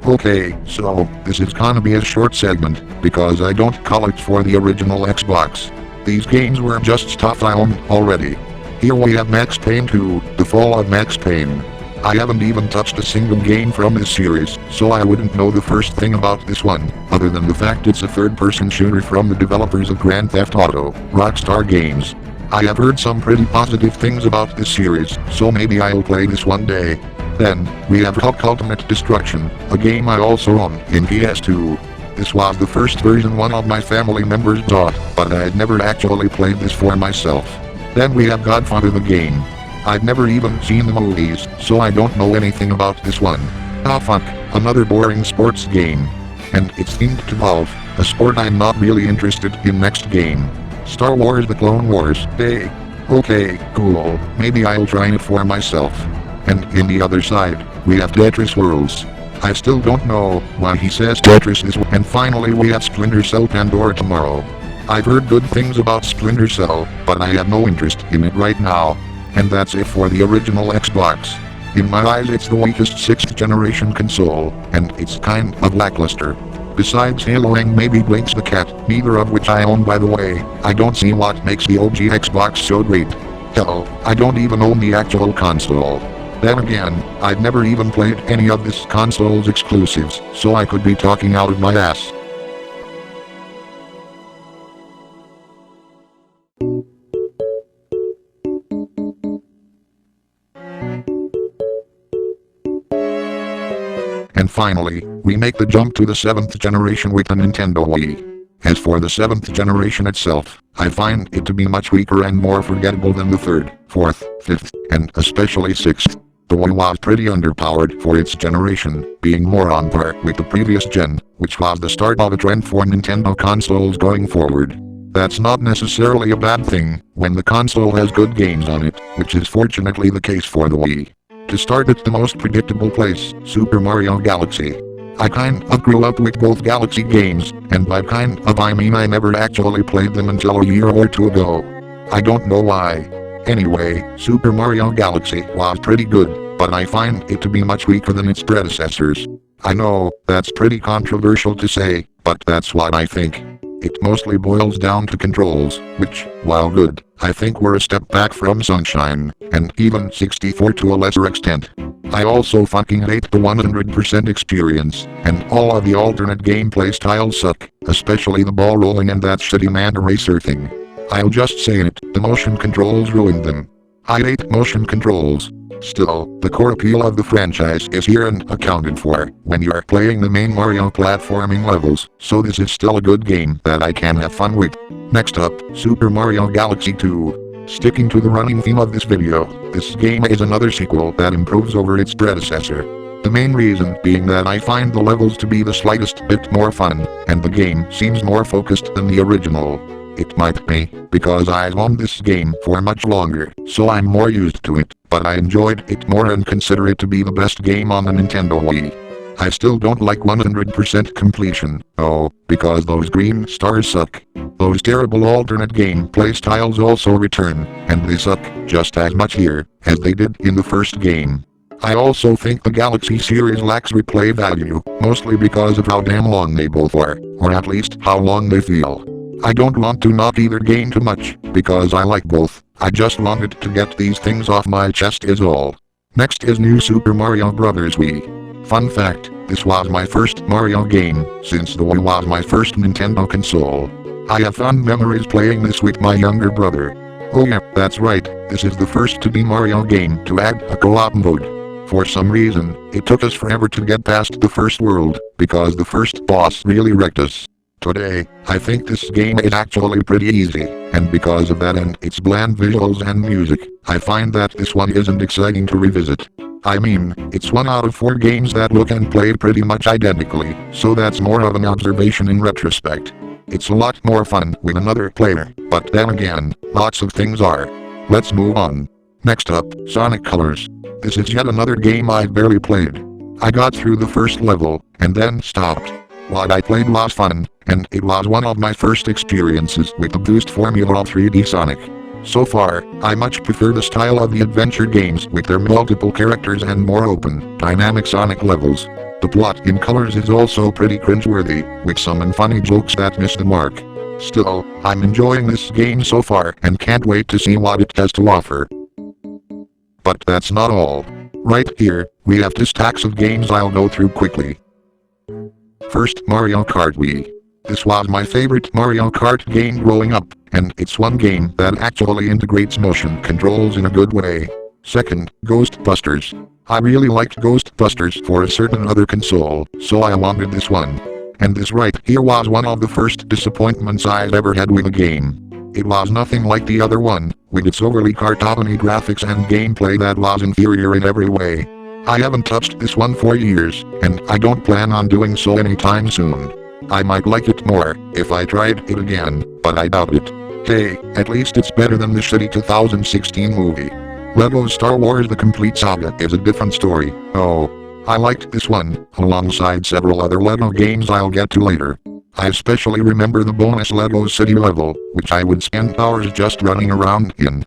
Okay, so, this is gonna be a short segment, because I don't call it for the original Xbox. These games were just stuff I owned already. Here we have Max Payne 2, The Fall of Max Payne. I haven't even touched a single game from this series, so I wouldn't know the first thing about this one, other than the fact it's a third-person shooter from the developers of Grand Theft Auto, Rockstar Games. I have heard some pretty positive things about this series, so maybe I'll play this one day. Then, we have Hulk Ultimate Destruction, a game I also own in PS2. This was the first version one of my family members bought, but I had never actually played this for myself. Then we have Godfather the game. I've never even seen the movies, so I don't know anything about this one. Ah fuck, another boring sports game. And it's themed to golf, a sport I'm not really interested in. Next game. Star Wars The Clone Wars. Hey. Okay, cool, maybe I'll try it for myself. And in the other side, we have Tetris Worlds. I still don't know why he says Tetris is. And finally we have Splinter Cell Pandora Tomorrow. I've heard good things about Splinter Cell, but I have no interest in it right now. And that's it for the original Xbox. In my eyes it's the weakest 6th generation console, and it's kind of lackluster. Besides Halo and maybe Blinks the Cat, neither of which I own by the way, I don't see what makes the OG Xbox so great. Hell, I don't even own the actual console. Then again, I've never even played any of this console's exclusives, so I could be talking out of my ass. And finally, we make the jump to the 7th generation with the Nintendo Wii. As for the 7th generation itself, I find it to be much weaker and more forgettable than the 3rd, 4th, 5th, and especially 6th. The Wii was pretty underpowered for its generation, being more on par with the previous gen, which was the start of a trend for Nintendo consoles going forward. That's not necessarily a bad thing, when the console has good games on it, which is fortunately the case for the Wii. To start at the most predictable place, Super Mario Galaxy. I kind of grew up with both Galaxy games, and by kind of I mean I never actually played them until a year or two ago. I don't know why. Anyway, Super Mario Galaxy was pretty good, but I find it to be much weaker than its predecessors. I know, that's pretty controversial to say, but that's what I think. It mostly boils down to controls, which, while good, I think were a step back from Sunshine, and even 64 to a lesser extent. I also fucking hate the 100% experience, and all of the alternate gameplay styles suck, especially the ball rolling and that shitty manta racer thing. I'll just say it, the motion controls ruined them. I hate motion controls. Still, the core appeal of the franchise is here and accounted for when you're playing the main Mario platforming levels, so this is still a good game that I can have fun with. Next up, Super Mario Galaxy 2. Sticking to the running theme of this video, this game is another sequel that improves over its predecessor. The main reason being that I find the levels to be the slightest bit more fun, and the game seems more focused than the original. It might be because I've owned this game for much longer, so I'm more used to it, but I enjoyed it more and consider it to be the best game on the Nintendo Wii. I still don't like 100% completion, though, because those green stars suck. Those terrible alternate gameplay styles also return, and they suck just as much here as they did in the first game. I also think the Galaxy series lacks replay value, mostly because of how damn long they both are, or at least how long they feel. I don't want to knock either game too much, because I like both. I just wanted to get these things off my chest is all. Next is New Super Mario Bros. Wii. Fun fact, this was my first Mario game, since the Wii was my first Nintendo console. I have fond memories playing this with my younger brother. Oh yeah, that's right, this is the first 2D Mario game to add a co-op mode. For some reason, it took us forever to get past the first world, because the first boss really wrecked us. Today, I think this game is actually pretty easy, and because of that and its bland visuals and music, I find that this one isn't exciting to revisit. I mean, it's one out of 4 games that look and play pretty much identically, so that's more of an observation in retrospect. It's a lot more fun with another player, but then again, lots of things are. Let's move on. Next up, Sonic Colors. This is yet another game I've barely played. I got through the first level, and then stopped. What I played was fun, and it was one of my first experiences with the Boost Formula 3D Sonic. So far, I much prefer the style of the adventure games with their multiple characters and more open, dynamic Sonic levels. The plot in Colors is also pretty cringeworthy, with some unfunny jokes that miss the mark. Still, I'm enjoying this game so far and can't wait to see what it has to offer. But that's not all. Right here, we have this stacks of games I'll go through quickly. First, Mario Kart Wii. This was my favorite Mario Kart game growing up, and it's one game that actually integrates motion controls in a good way. Second, Ghostbusters. I really liked Ghostbusters for a certain other console, so I wanted this one. And this right here was one of the first disappointments I've ever had with a game. It was nothing like the other one, with its overly cartoony graphics and gameplay that was inferior in every way. I haven't touched this one for years, and I don't plan on doing so anytime soon. I might like it more if I tried it again, but I doubt it. Hey, at least it's better than the shitty 2016 movie. Lego Star Wars The Complete Saga is a different story. Oh, I liked this one, alongside several other Lego games I'll get to later. I especially remember the bonus Lego City level, which I would spend hours just running around in.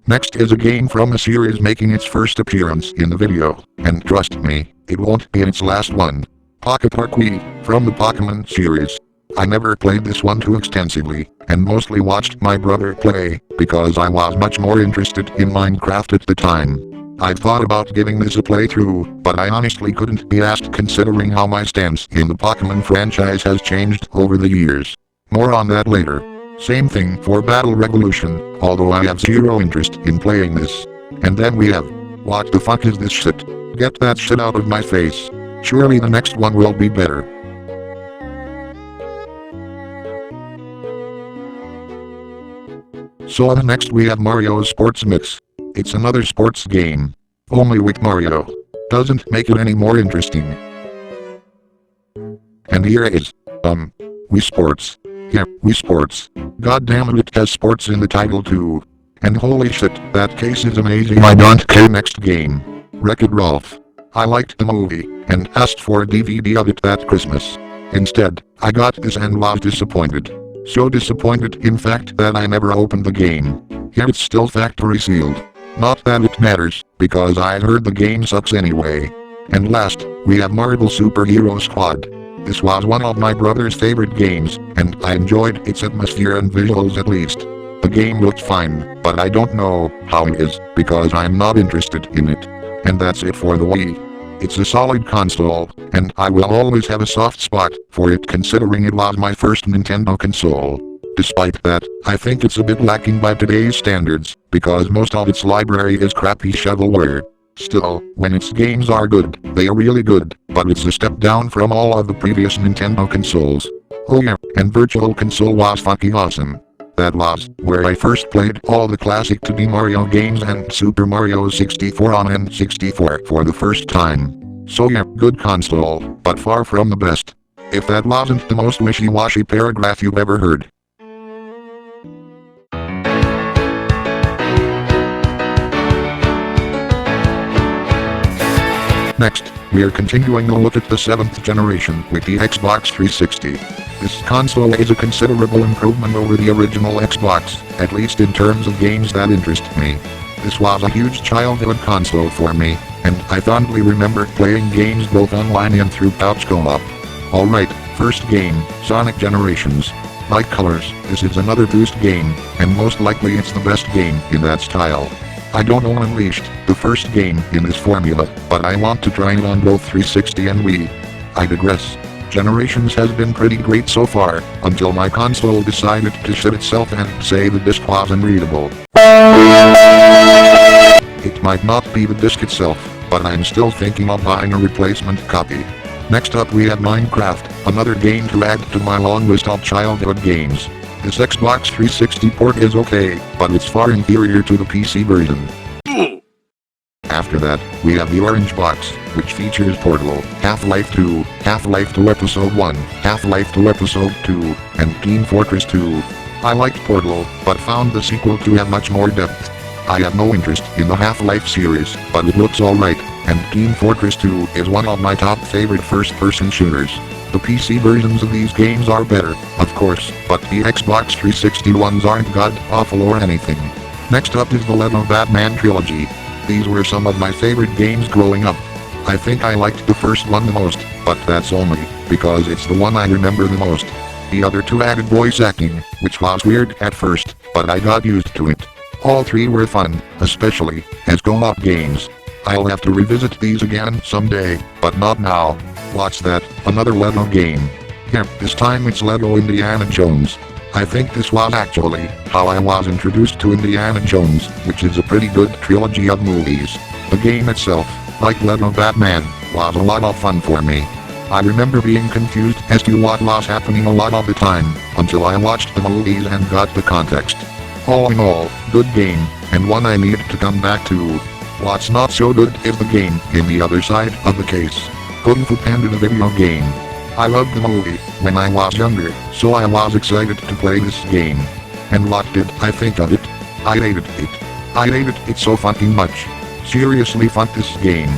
Next is a game from a series making its first appearance in the video, and trust me, it won't be its last one. Pocket Park Wii, from the Pokémon series. I never played this one too extensively, and mostly watched my brother play, because I was much more interested in Minecraft at the time. I've thought about giving this a playthrough, but I honestly couldn't be asked considering how my stance in the Pokémon franchise has changed over the years. More on that later. Same thing for Battle Revolution, although I have zero interest in playing this. And then we have, what the fuck is this shit? Get that shit out of my face. Surely the next one will be better. So next we have Mario Sports Mix. It's another sports game. Only with Mario. Doesn't make it any more interesting. And here is, Wii Sports. Yeah, Wii Sports. God damn it has sports in the title too. And holy shit, that case is amazing. I don't care. Next game. Wreck-It Ralph. I liked the movie, and asked for a DVD of it that Christmas. Instead, I got this and was disappointed. So disappointed in fact that I never opened the game. Here it's still factory sealed. Not that it matters, because I heard the game sucks anyway. And last, we have Marvel Superhero Squad. This was one of my brother's favorite games, and I enjoyed its atmosphere and visuals at least. The game looks fine, but I don't know how it is, because I'm not interested in it. And that's it for the Wii. It's a solid console, and I will always have a soft spot for it considering it was my first Nintendo console. Despite that, I think it's a bit lacking by today's standards, because most of its library is crappy shovelware. Still, when its games are good, they are really good, but it's a step down from all of the previous Nintendo consoles. Oh yeah, and Virtual Console was fucking awesome. That was where I first played all the classic 2D Mario games and Super Mario 64 on N64 for the first time. So yeah, good console, but far from the best. If that wasn't the most wishy-washy paragraph you've ever heard. Next, we are continuing a look at the 7th generation with the Xbox 360. This console is a considerable improvement over the original Xbox, at least in terms of games that interest me. This was a huge childhood console for me, and I fondly remember playing games both online and through couch co-op. Alright, first game, Sonic Generations. Like colors, this is another Boost game, and most likely it's the best game in that style. I don't own Unleashed, the first game in this formula, but I want to try it on both 360 and Wii. I digress. Generations has been pretty great so far, until my console decided to shit itself and say the disc was unreadable. It might not be the disc itself, but I'm still thinking of buying a replacement copy. Next up we have Minecraft, another game to add to my long list of childhood games. This Xbox 360 port is okay, but it's far inferior to the PC version. After that, we have the Orange Box, which features Portal, Half-Life 2, Half-Life 2 Episode 1, Half-Life 2 Episode 2, and Team Fortress 2. I liked Portal, but found the sequel to have much more depth. I have no interest in the Half-Life series, but it looks alright, and Team Fortress 2 is one of my top favorite first-person shooters. The PC versions of these games are better, of course, but the Xbox 360 ones aren't god-awful or anything. Next up is the Lego Batman trilogy. These were some of my favorite games growing up. I think I liked the first one the most, but that's only because it's the one I remember the most. The other two added voice acting, which was weird at first, but I got used to it. All three were fun, especially as co-op games. I'll have to revisit these again someday, but not now. Watch that, another Lego game. Yep, this time it's Lego Indiana Jones. I think this was actually how I was introduced to Indiana Jones, which is a pretty good trilogy of movies. The game itself, like Lego Batman, was a lot of fun for me. I remember being confused as to what was happening a lot of the time, until I watched the movies and got the context. All in all, good game, and one I need to come back to. What's not so good is the game in the other side of the case. Kung Fu Panda the video game. I loved the movie when I was younger, so I was excited to play this game. And what did I think of it? I hated it. I hated it so fucking much. Seriously fuck this game.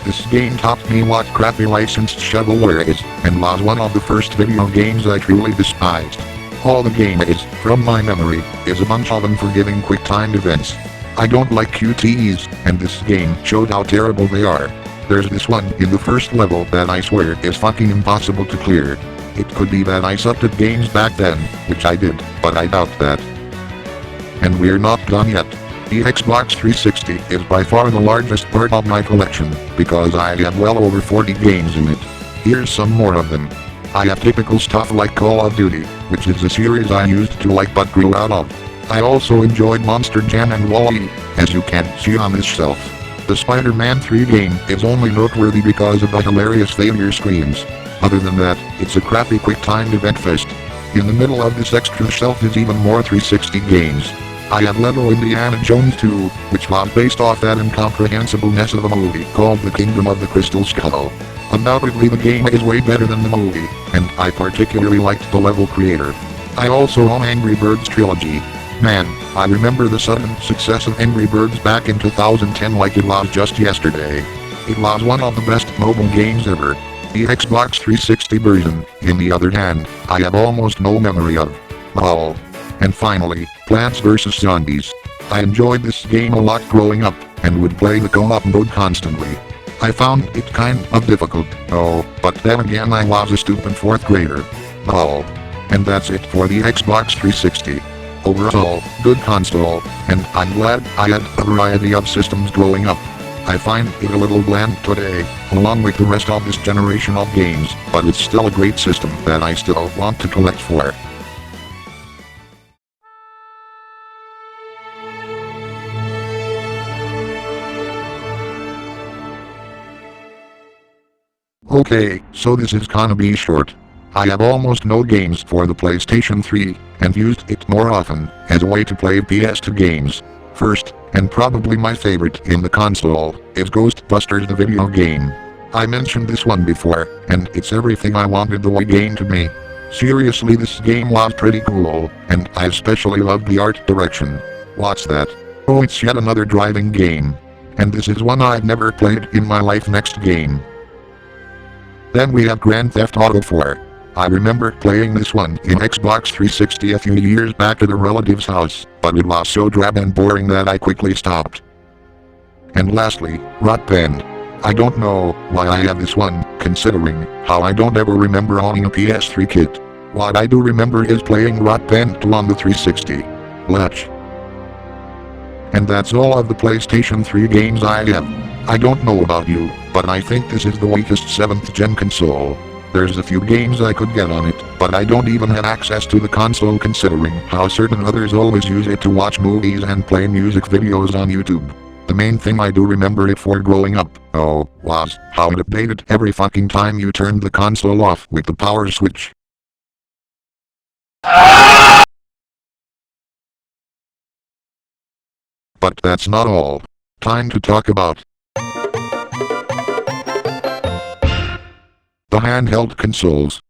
This game taught me what crappy licensed shovelware is, and was one of the first video games I truly despised. All the game is, from my memory, is a bunch of unforgiving quick-timed events. I don't like QTEs, and this game showed how terrible they are. There's this one in the first level that I swear is fucking impossible to clear. It could be that I sucked at games back then, which I did, but I doubt that. And we're not done yet. The Xbox 360 is by far the largest part of my collection, because I have well over 40 games in it. Here's some more of them. I have typical stuff like Call of Duty, which is a series I used to like but grew out of. I also enjoyed Monster Jam and Wall-E, as you can see on this shelf. The Spider-Man 3 game is only noteworthy because of the hilarious failure screams. Other than that, it's a crappy quick-timed event fest. In the middle of this extra shelf is even more 360 games. I have Lego Indiana Jones 2, which was based off that incomprehensible mess of a movie called The Kingdom of the Crystal Skull. Undoubtedly the game is way better than the movie, and I particularly liked the level creator. I also own Angry Birds Trilogy. Man, I remember the sudden success of Angry Birds back in 2010 like it was just yesterday. It was one of the best mobile games ever. The Xbox 360 version, in the other hand, I have almost no memory of. Lol. And finally, Plants vs. Zombies. I enjoyed this game a lot growing up, and would play the co-op mode constantly. I found it kind of difficult, but then again I was a stupid 4th grader. Lol. And that's it for the Xbox 360. Overall, good console, and I'm glad I had a variety of systems growing up. I find it a little bland today, along with the rest of this generation of games, but it's still a great system that I still want to collect for. Okay, so this is gonna be short. I have almost no games for the PlayStation 3, and used it more often as a way to play PS2 games. First, and probably my favorite in the console, is Ghostbusters the video game. I mentioned this one before, and it's everything I wanted the Wii game to be. Seriously, this game was pretty cool, and I especially loved the art direction. What's that? Oh, it's yet another driving game. And this is one I've never played in my life. Next game. Then we have Grand Theft Auto 4. I remember playing this one in Xbox 360 a few years back at a relative's house, but it was so drab and boring that I quickly stopped. And lastly, Rock Band. I don't know why I have this one, considering how I don't ever remember owning a PS3 kit. What I do remember is playing Rock Band 2 on the 360. Let's. And that's all of the PlayStation 3 games I have. I don't know about you, but I think this is the weakest 7th gen console. There's a few games I could get on it, but I don't even have access to the console considering how certain others always use it to watch movies and play music videos on YouTube. The main thing I do remember it for growing up, was how it updated every fucking time you turned the console off with the power switch. But that's not all. Time to talk about the handheld consoles.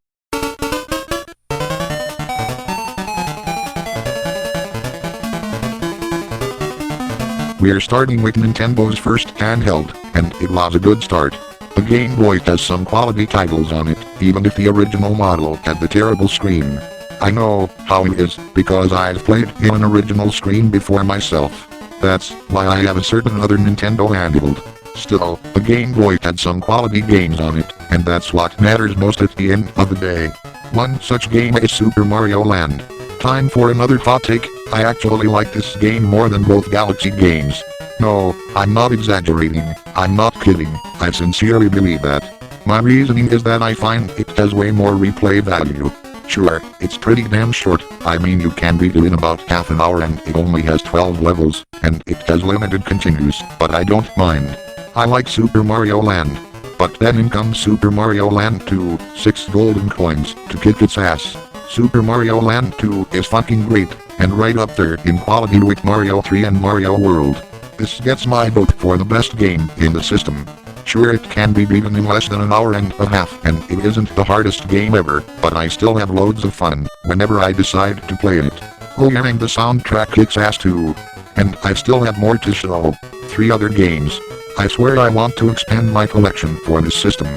We're starting with Nintendo's first handheld, and it was a good start. The Game Boy has some quality titles on it, even if the original model had the terrible screen. I know how it is, because I've played in an original screen before myself. That's why I have a certain other Nintendo handheld. Still, the Game Boy had some quality games on it, and that's what matters most at the end of the day. One such game is Super Mario Land. Time for another hot take. I actually like this game more than both Galaxy games. No, I'm not exaggerating, I'm not kidding, I sincerely believe that. My reasoning is that I find it has way more replay value. Sure, it's pretty damn short, I mean you can beat it in about half an hour and it only has 12 levels, and it has limited continues, but I don't mind. I like Super Mario Land. But then in comes Super Mario Land 2, 6 golden coins to kick its ass. Super Mario Land 2 is fucking great, and right up there in quality with Mario 3 and Mario World. This gets my vote for the best game in the system. Sure, it can be beaten in less than an hour and a half, and it isn't the hardest game ever, but I still have loads of fun whenever I decide to play it. Oh yeah, and the soundtrack kicks ass too. And I still have more to show. 3 other games. I swear I want to expand my collection for this system.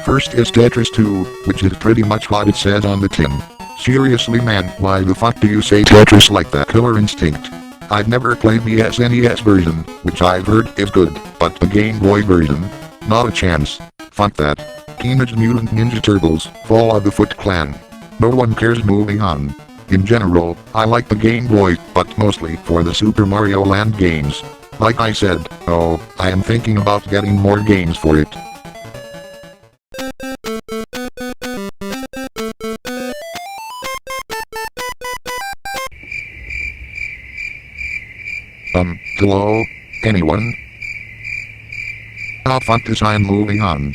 First is Tetris 2, which is pretty much what it says on the tin. Seriously man, why the fuck do you say Tetris like that? Killer Instinct. I've never played the SNES version, which I've heard is good, but the Game Boy version? Not a chance. Fuck that. Teenage Mutant Ninja Turtles, Fall of the Foot Clan. No one cares. Moving on. In general, I like the Game Boy, but mostly for the Super Mario Land games. Like I said, I am thinking about getting more games for it. Hello? Anyone? Ah, fuck this, I'm moving on.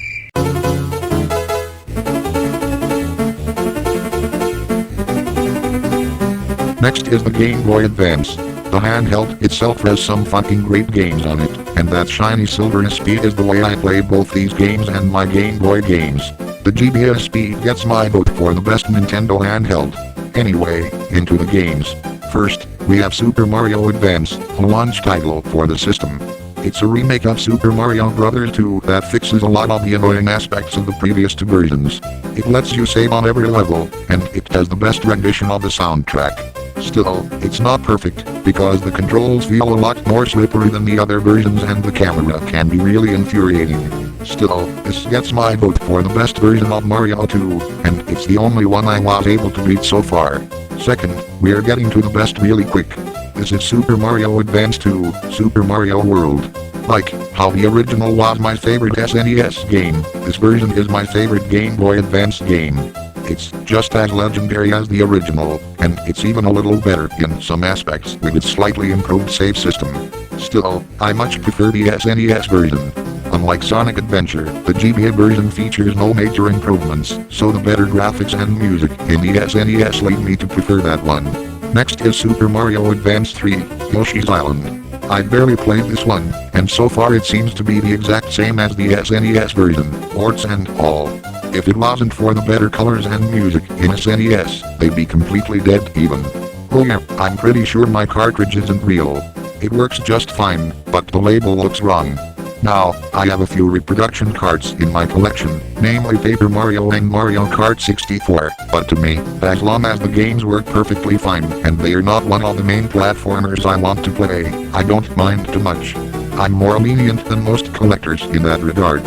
Next is the Game Boy Advance. The handheld itself has some fucking great games on it, and that shiny silver SP is the way I play both these games and my Game Boy games. The GBSP gets my vote for the best Nintendo handheld. Anyway, into the games. First, we have Super Mario Advance, a launch title for the system. It's a remake of Super Mario Bros. 2 that fixes a lot of the annoying aspects of the previous 2 versions. It lets you save on every level, and it has the best rendition of the soundtrack. Still, it's not perfect, because the controls feel a lot more slippery than the other versions and the camera can be really infuriating. Still, this gets my vote for the best version of Mario 2, and it's the only one I was able to beat so far. Second, we are getting to the best really quick. This is Super Mario Advance 2, Super Mario World. Like how the original was my favorite SNES game, this version is my favorite Game Boy Advance game. It's just as legendary as the original, and it's even a little better in some aspects with its slightly improved save system. Still, I much prefer the SNES version. Unlike Sonic Adventure, the GBA version features no major improvements, so the better graphics and music in the SNES lead me to prefer that one. Next is Super Mario Advance 3, Yoshi's Island. I barely played this one, and so far it seems to be the exact same as the SNES version, warts and all. If it wasn't for the better colors and music in SNES, they'd be completely dead even. Oh yeah, I'm pretty sure my cartridge isn't real. It works just fine, but the label looks wrong. Now, I have a few reproduction carts in my collection, namely Paper Mario and Mario Kart 64, but to me, as long as the games work perfectly fine and they are not one of the main platformers I want to play, I don't mind too much. I'm more lenient than most collectors in that regard.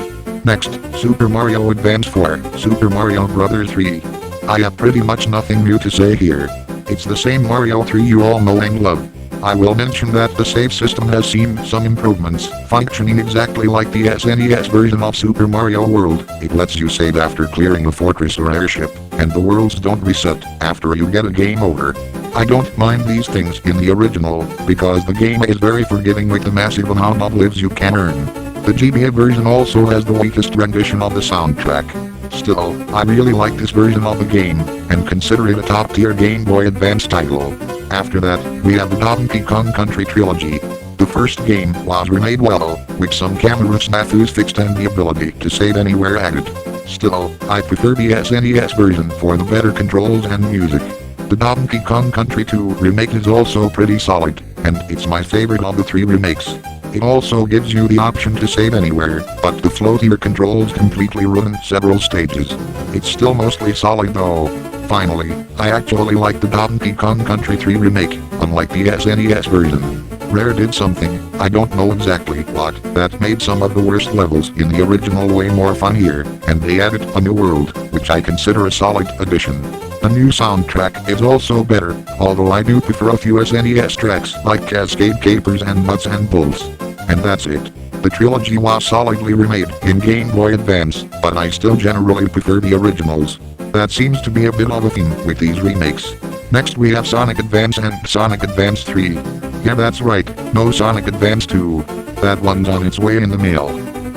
Next, Super Mario Advance 4, Super Mario Bros. 3. I have pretty much nothing new to say here. It's the same Mario 3 you all know and love. I will mention that the save system has seen some improvements, functioning exactly like the SNES version of Super Mario World. It lets you save after clearing a fortress or airship, and the worlds don't reset after you get a game over. I don't mind these things in the original, because the game is very forgiving with the massive amount of lives you can earn. The GBA version also has the weakest rendition of the soundtrack. Still, I really like this version of the game, and consider it a top-tier Game Boy Advance title. After that, we have the Donkey Kong Country trilogy. The first game was remade well, with some camera snafus fixed and the ability to save anywhere added. Still, I prefer the SNES version for the better controls and music. The Donkey Kong Country 2 remake is also pretty solid, and it's my favorite of the 3 remakes. It also gives you the option to save anywhere, but the floatier controls completely ruin several stages. It's still mostly solid though. Finally, I actually like the Donkey Kong Country 3 remake, unlike the SNES version. Rare did something, I don't know exactly what, that made some of the worst levels in the original way more fun here, and they added a new world, which I consider a solid addition. The new soundtrack is also better, although I do prefer a few SNES tracks like Cascade Capers and Nuts and Bolts. And that's it. The trilogy was solidly remade in Game Boy Advance, but I still generally prefer the originals. That seems to be a bit of a theme with these remakes. Next we have Sonic Advance and Sonic Advance 3. Yeah, that's right, no Sonic Advance 2. That one's on its way in the mail.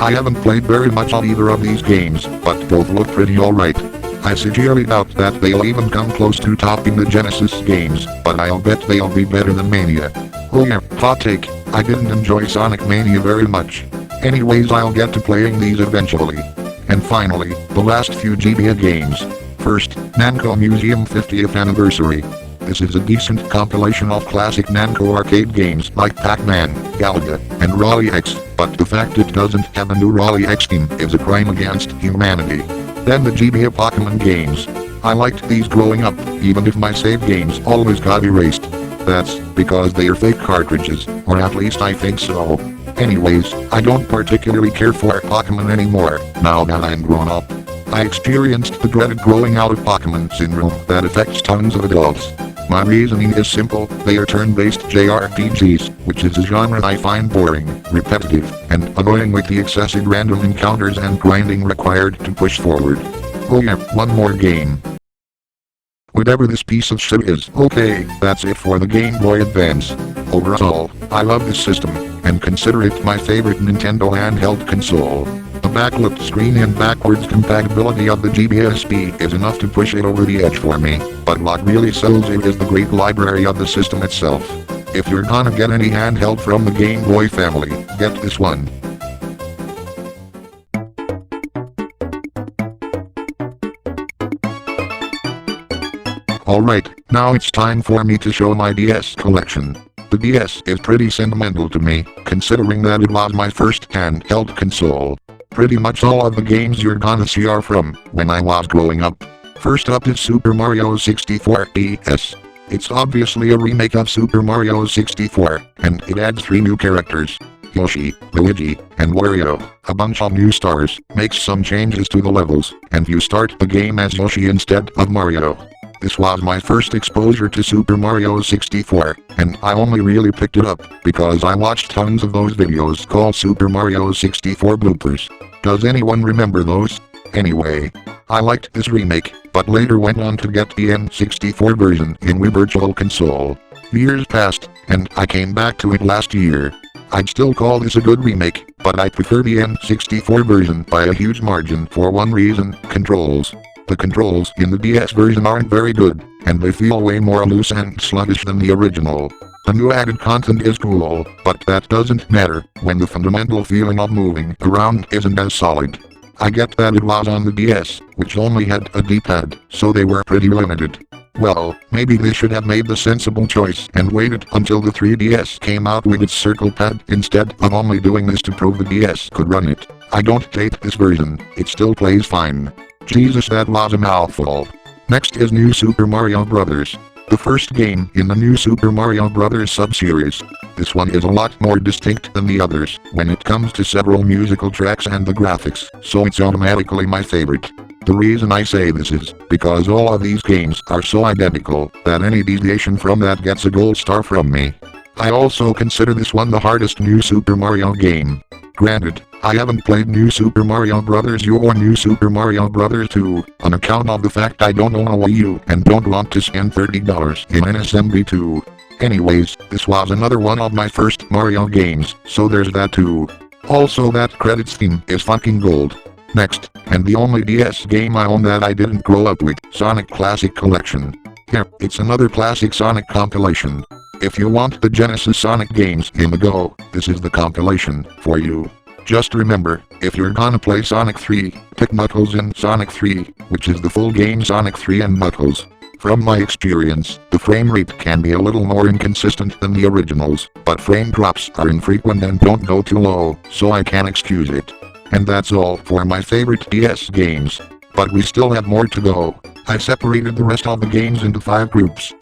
I haven't played very much of either of these games, but both look pretty alright. I sincerely doubt that they'll even come close to topping the Genesis games, but I'll bet they'll be better than Mania. Oh yeah, hot take, I didn't enjoy Sonic Mania very much. Anyways, I'll get to playing these eventually. And finally, the last few GBA games. First, Namco Museum 50th Anniversary. This is a decent compilation of classic Namco arcade games like Pac-Man, Galaga, and Raleigh X, but the fact it doesn't have a new Raleigh X game is a crime against humanity. Then the GBA Pokemon games. I liked these growing up, even if my save games always got erased. That's because they are fake cartridges, or at least I think so. Anyways, I don't particularly care for Pokemon anymore, now that I'm grown up. I experienced the dreaded growing out of Pokemon syndrome that affects tons of adults. My reasoning is simple, they are turn-based JRPGs, which is a genre I find boring, repetitive, and annoying with the excessive random encounters and grinding required to push forward. Oh yeah, one more game. Whatever this piece of shit is. Okay, that's it for the Game Boy Advance. Overall, I love this system, and consider it my favorite Nintendo handheld console. The backlit screen and backwards compatibility of the GBA-SP is enough to push it over the edge for me, but what really sells it is the great library of the system itself. If you're gonna get any handheld from the Game Boy family, get this one. Alright, now it's time for me to show my DS collection. The DS is pretty sentimental to me, considering that it was my first handheld console. Pretty much all of the games you're gonna see are from when I was growing up. First up is Super Mario 64 DS. It's obviously a remake of Super Mario 64, and it adds 3 new characters. Yoshi, Luigi, and Wario, a bunch of new stars, makes some changes to the levels, and you start the game as Yoshi instead of Mario. This was my first exposure to Super Mario 64, and I only really picked it up because I watched tons of those videos called Super Mario 64 bloopers. Does anyone remember those? Anyway, I liked this remake, but later went on to get the N64 version in Wii Virtual Console. Years passed, and I came back to it last year. I'd still call this a good remake, but I prefer the N64 version by a huge margin for one reason: controls. The controls in the DS version aren't very good, and they feel way more loose and sluggish than the original. The new added content is cool, but that doesn't matter when the fundamental feeling of moving around isn't as solid. I get that it was on the DS, which only had a D-pad, so they were pretty limited. Well, maybe they should have made the sensible choice and waited until the 3DS came out with its circle pad instead of only doing this to prove the DS could run it. I don't hate this version, it still plays fine. Jesus, that was a mouthful. Next is New Super Mario Bros. The first game in the New Super Mario Bros. Sub-series. This one is a lot more distinct than the others when it comes to several musical tracks and the graphics, so it's automatically my favorite. The reason I say this is because all of these games are so identical that any deviation from that gets a gold star from me. I also consider this one the hardest New Super Mario game. Granted, I haven't played New Super Mario Bros. U or New Super Mario Bros. 2, on account of the fact I don't own a Wii U and don't want to spend $30 in NSMB 2. Anyways, this was another one of my first Mario games, so there's that too. Also, that credits theme is fucking gold. Next, and the only DS game I own that I didn't grow up with, Sonic Classic Collection. Here, it's another classic Sonic compilation. If you want the Genesis Sonic games in the go, this is the compilation for you. Just remember, if you're gonna play Sonic 3, pick Knuckles in Sonic 3, which is the full game Sonic 3 and Knuckles. From my experience, the frame rate can be a little more inconsistent than the originals, but frame drops are infrequent and don't go too low, so I can excuse it. And that's all for my favorite DS games. But we still have more to go. I've separated the rest of the games into 5 groups.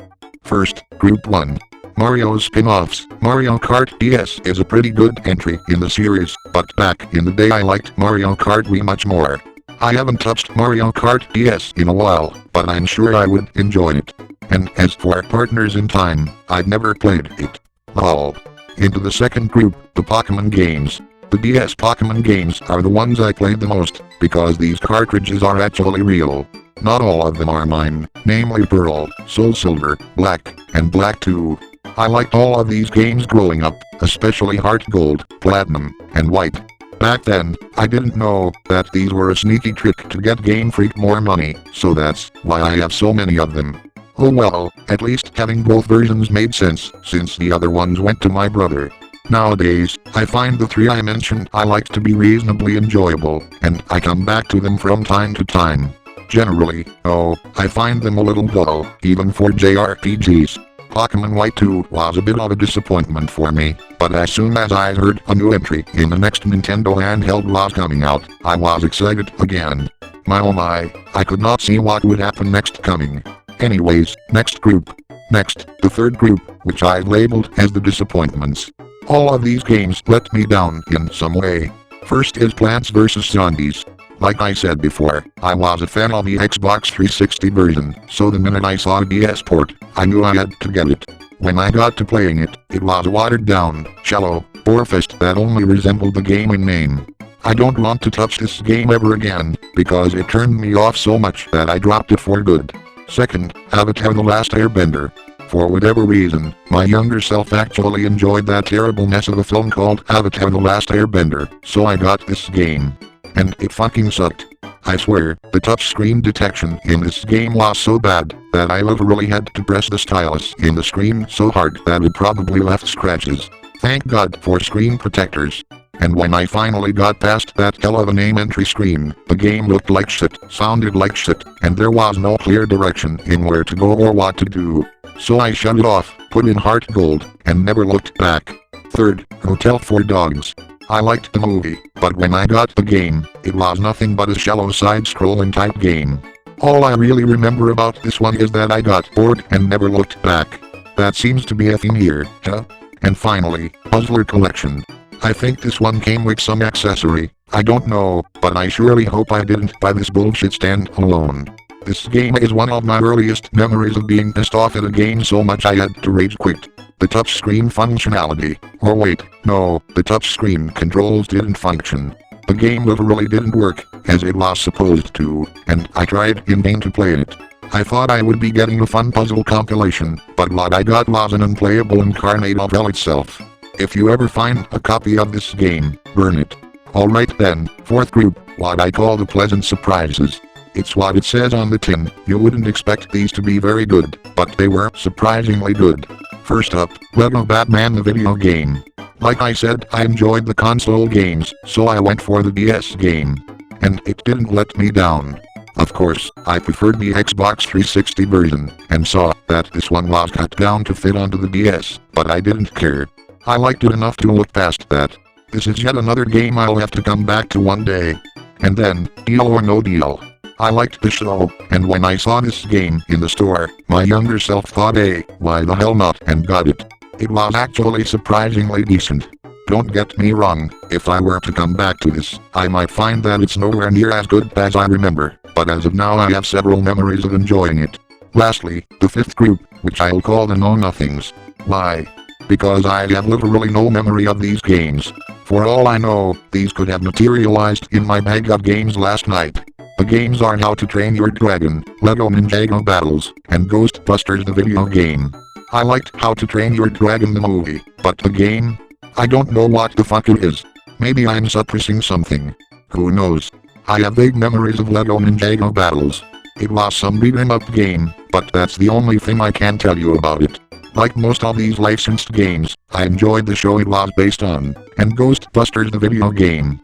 First, Group 1. Mario's spin-offs. Mario Kart DS is a pretty good entry in the series, but back in the day I liked Mario Kart Wii much more. I haven't touched Mario Kart DS in a while, but I'm sure I would enjoy it. And as for Partners in Time, I've never played it. Lol. Into the second group, the Pokémon games. The DS Pokémon games are the ones I played the most, because these cartridges are actually real. Not all of them are mine, namely Pearl, Soul Silver, Black, and Black 2. I liked all of these games growing up, especially Heart Gold, Platinum, and White. Back then, I didn't know that these were a sneaky trick to get Game Freak more money, so that's why I have so many of them. Oh well, at least having both versions made sense, since the other ones went to my brother. Nowadays, I find the 3 I mentioned I like to be reasonably enjoyable, and I come back to them from time to time. Generally, I find them a little dull, even for JRPGs. Pokémon White 2 was a bit of a disappointment for me, but as soon as I heard a new entry in the next Nintendo handheld was coming out, I was excited again. My oh my, I could not see what would happen next coming. Anyways, next group. Next, the third group, which I've labeled as the disappointments. All of these games let me down in some way. First is Plants vs. Zombies. Like I said before, I was a fan of the Xbox 360 version, so the minute I saw a DS port, I knew I had to get it. When I got to playing it, it was a watered-down, shallow, borefest that only resembled the game in name. I don't want to touch this game ever again, because it turned me off so much that I dropped it for good. Second, Avatar: The Last Airbender. For whatever reason, my younger self actually enjoyed that terrible mess of a film called Avatar: The Last Airbender, so I got this game. And it fucking sucked. I swear, the touchscreen detection in this game was so bad that I literally had to press the stylus in the screen so hard that it probably left scratches. Thank God for screen protectors. And when I finally got past that hell of a name entry screen, the game looked like shit, sounded like shit, and there was no clear direction in where to go or what to do. So I shut it off, put in Heart Gold, and never looked back. Third, Hotel for Dogs. I liked the movie, but when I got the game, it was nothing but a shallow side-scrolling type game. All I really remember about this one is that I got bored and never looked back. That seems to be a theme here, huh? And finally, Puzzler Collection. I think this one came with some accessory. I don't know, but I surely hope I didn't buy this bullshit stand alone. This game is one of my earliest memories of being pissed off at a game so much I had to rage quit. The touchscreen functionality. Or wait, no, the touchscreen controls didn't function. The game literally didn't work, as it was supposed to, and I tried in vain to play it. I thought I would be getting a fun puzzle compilation, but what I got was an unplayable incarnate of hell itself. If you ever find a copy of this game, burn it. Alright then, fourth group, what I call the pleasant surprises. It's what it says on the tin. You wouldn't expect these to be very good, but they were surprisingly good. First up, Lego Batman the video game. Like I said, I enjoyed the console games, so I went for the DS game. And it didn't let me down. Of course, I preferred the Xbox 360 version, and saw that this one was cut down to fit onto the DS, but I didn't care. I liked it enough to look past that. This is yet another game I'll have to come back to one day. And then, deal or no deal. I liked the show, and when I saw this game in the store, my younger self thought, hey, why the hell not, and got it. It was actually surprisingly decent. Don't get me wrong, if I were to come back to this, I might find that it's nowhere near as good as I remember, but as of now I have several memories of enjoying it. Lastly, the fifth group, which I'll call the know-nothings. Why? Because I have literally no memory of these games. For all I know, these could have materialized in my bag of games last night. The games are How to Train Your Dragon, Lego Ninjago Battles, and Ghostbusters the video game. I liked How to Train Your Dragon the movie, but the game? I don't know what the fuck it is. Maybe I'm suppressing something. Who knows? I have vague memories of Lego Ninjago Battles. It was some beat-em-up game, but that's the only thing I can tell you about it. Like most of these licensed games, I enjoyed the show it was based on, and Ghostbusters the video game.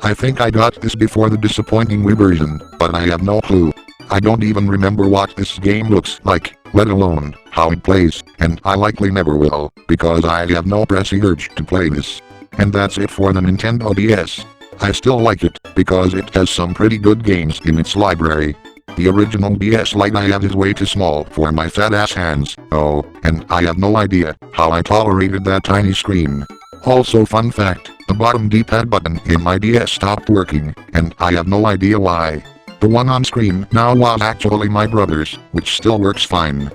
I think I got this before the disappointing Wii version, but I have no clue. I don't even remember what this game looks like, let alone how it plays, and I likely never will, because I have no pressing urge to play this. And that's it for the Nintendo DS. I still like it, because it has some pretty good games in its library. The original DS Lite I have is way too small for my fat ass hands, oh, and I have no idea how I tolerated that tiny screen. Also fun fact, the bottom D-pad button in my DS stopped working, and I have no idea why. The one on screen now was actually my brother's, which still works fine.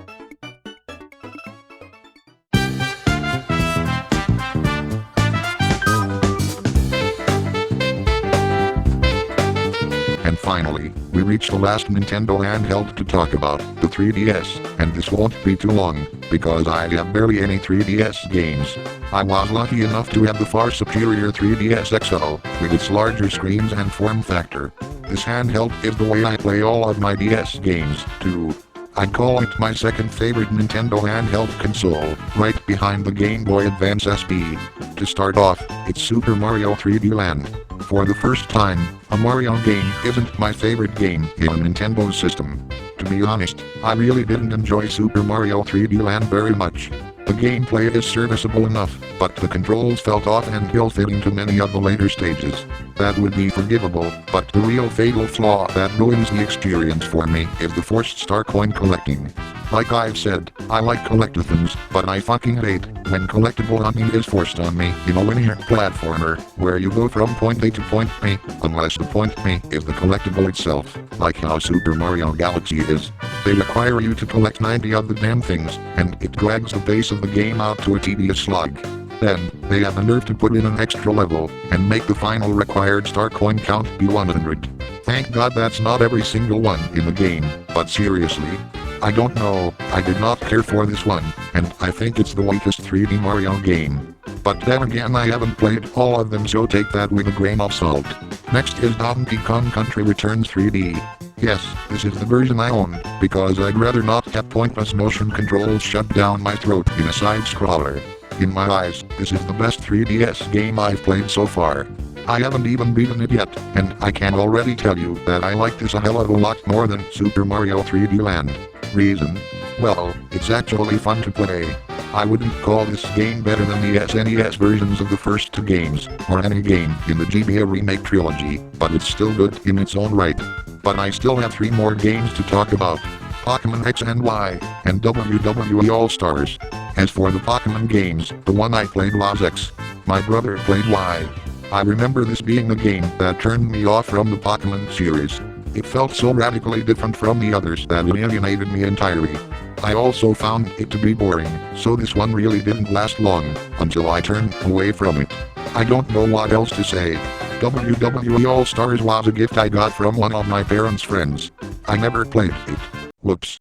And finally, we reached the last Nintendo handheld to talk about, the 3DS, and this won't be too long, because I have barely any 3DS games. I was lucky enough to have the far superior 3DS XL, with its larger screens and form factor. This handheld is the way I play all of my DS games, too. I'd call it my second favorite Nintendo handheld console, right behind the Game Boy Advance SP. To start off, it's Super Mario 3D Land. For the first time, a Mario game isn't my favorite game in a Nintendo system. To be honest, I really didn't enjoy Super Mario 3D Land very much. The gameplay is serviceable enough, but the controls felt off and ill-fitting to many of the later stages. That would be forgivable, but the real fatal flaw that ruins the experience for me is the forced star coin collecting. Like I've said, I like collectathons, but I fucking hate when collectible hunting is forced on me in a linear platformer, where you go from point A to point B, unless the point B is the collectible itself, like how Super Mario Galaxy is. They require you to collect 90 of the damn things, and it drags the pace of the game out to a tedious slog. Then, they have the nerve to put in an extra level, and make the final required star coin count be 100. Thank God that's not every single one in the game, but seriously? I don't know, I did not care for this one, and I think it's the weakest 3D Mario game. But then again I haven't played all of them, so take that with a grain of salt. Next is Donkey Kong Country Returns 3D. Yes, this is the version I own, because I'd rather not have pointless motion controls shoved down my throat in a side-scroller. In my eyes, this is the best 3DS game I've played so far. I haven't even beaten it yet, and I can already tell you that I like this a hell of a lot more than Super Mario 3D Land. Reason? Well, it's actually fun to play. I wouldn't call this game better than the SNES versions of the first two games, or any game in the GBA remake trilogy, but it's still good in its own right. But I still have 3 more games to talk about. Pokémon X and Y, and WWE All-Stars. As for the Pokemon games, the one I played was X. My brother played Y. I remember this being the game that turned me off from the Pokemon series. It felt so radically different from the others that it alienated me entirely. I also found it to be boring, so this one really didn't last long, until I turned away from it. I don't know what else to say. WWE All-Stars was a gift I got from one of my parents' friends. I never played it. Whoops.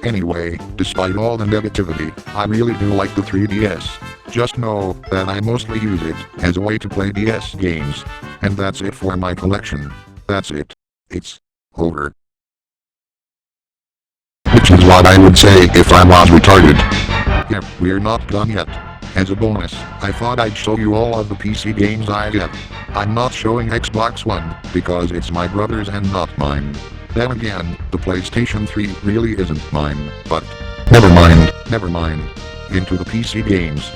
Anyway, despite all the negativity, I really do like the 3DS. Just know that I mostly use it as a way to play DS games. And that's it for my collection. That's it. It's over. Which is what I would say if I was retarded. Yep, we're not done yet. As a bonus, I thought I'd show you all of the PC games I have. I'm not showing Xbox One, because it's my brother's and not mine. Then again, the PlayStation 3 really isn't mine, but Never mind. never mind. Into the PC games.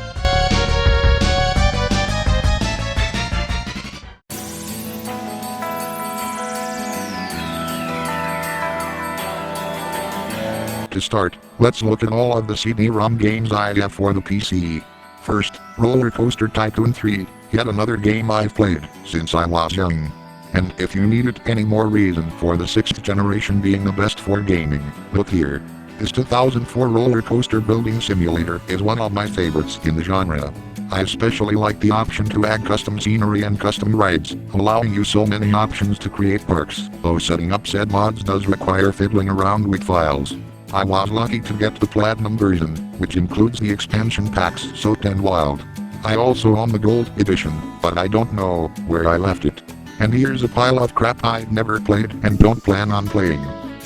To start, let's look at all of the CD-ROM games I have for the PC. First, Roller Coaster Tycoon 3, yet another game I've played since I was young. And if you needed any more reason for the 6th generation being the best for gaming, look here. This 2004 roller coaster building simulator is one of my favorites in the genre. I especially like the option to add custom scenery and custom rides, allowing you so many options to create parks, though setting up said mods does require fiddling around with files. I was lucky to get the Platinum version, which includes the expansion packs Soaked and Wild. I also own the Gold edition, but I don't know where I left it. And here's a pile of crap I've never played and don't plan on playing.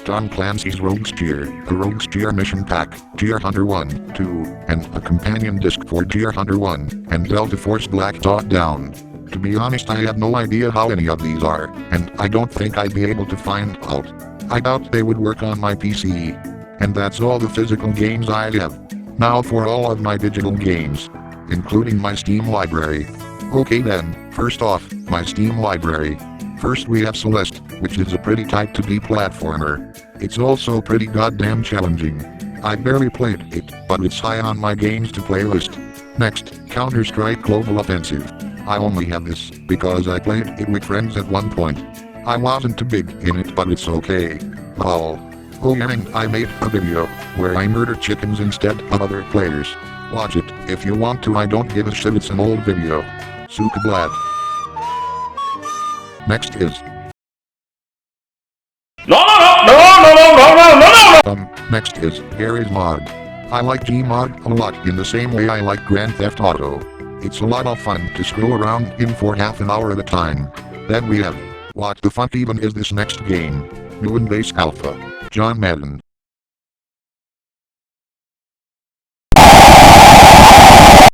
Tom Clancy's Rogue's Cheer, a Rogue's Cheer mission pack, Cheer Hunter 1, 2, and a companion disc for Cheer Hunter 1, and Delta Force Black Dot Down. To be honest, I have no idea how any of these are, and I don't think I'd be able to find out. I doubt they would work on my PC. And that's all the physical games I have. Now for all of my digital games, including my Steam library. Okay then, first off, my Steam library. First we have Celeste, which is a pretty type 2D platformer. It's also pretty goddamn challenging. I barely played it, but it's high on my games to play list. Next, Counter-Strike Global Offensive. I only have this because I played it with friends at one point. I wasn't too big in it, but it's okay. Lol. Oh yeah, and I made a video where I murder chickens instead of other players. Watch it if you want to. I don't give a shit, it's an old video. Suka Blad. Next is next is Gary's Mod. I like Gmod a lot in the same way I like Grand Theft Auto. It's a lot of fun to scroll around in for half an hour at a time. Then we have what the fuck even is this next game? New and Base Alpha. John Madden.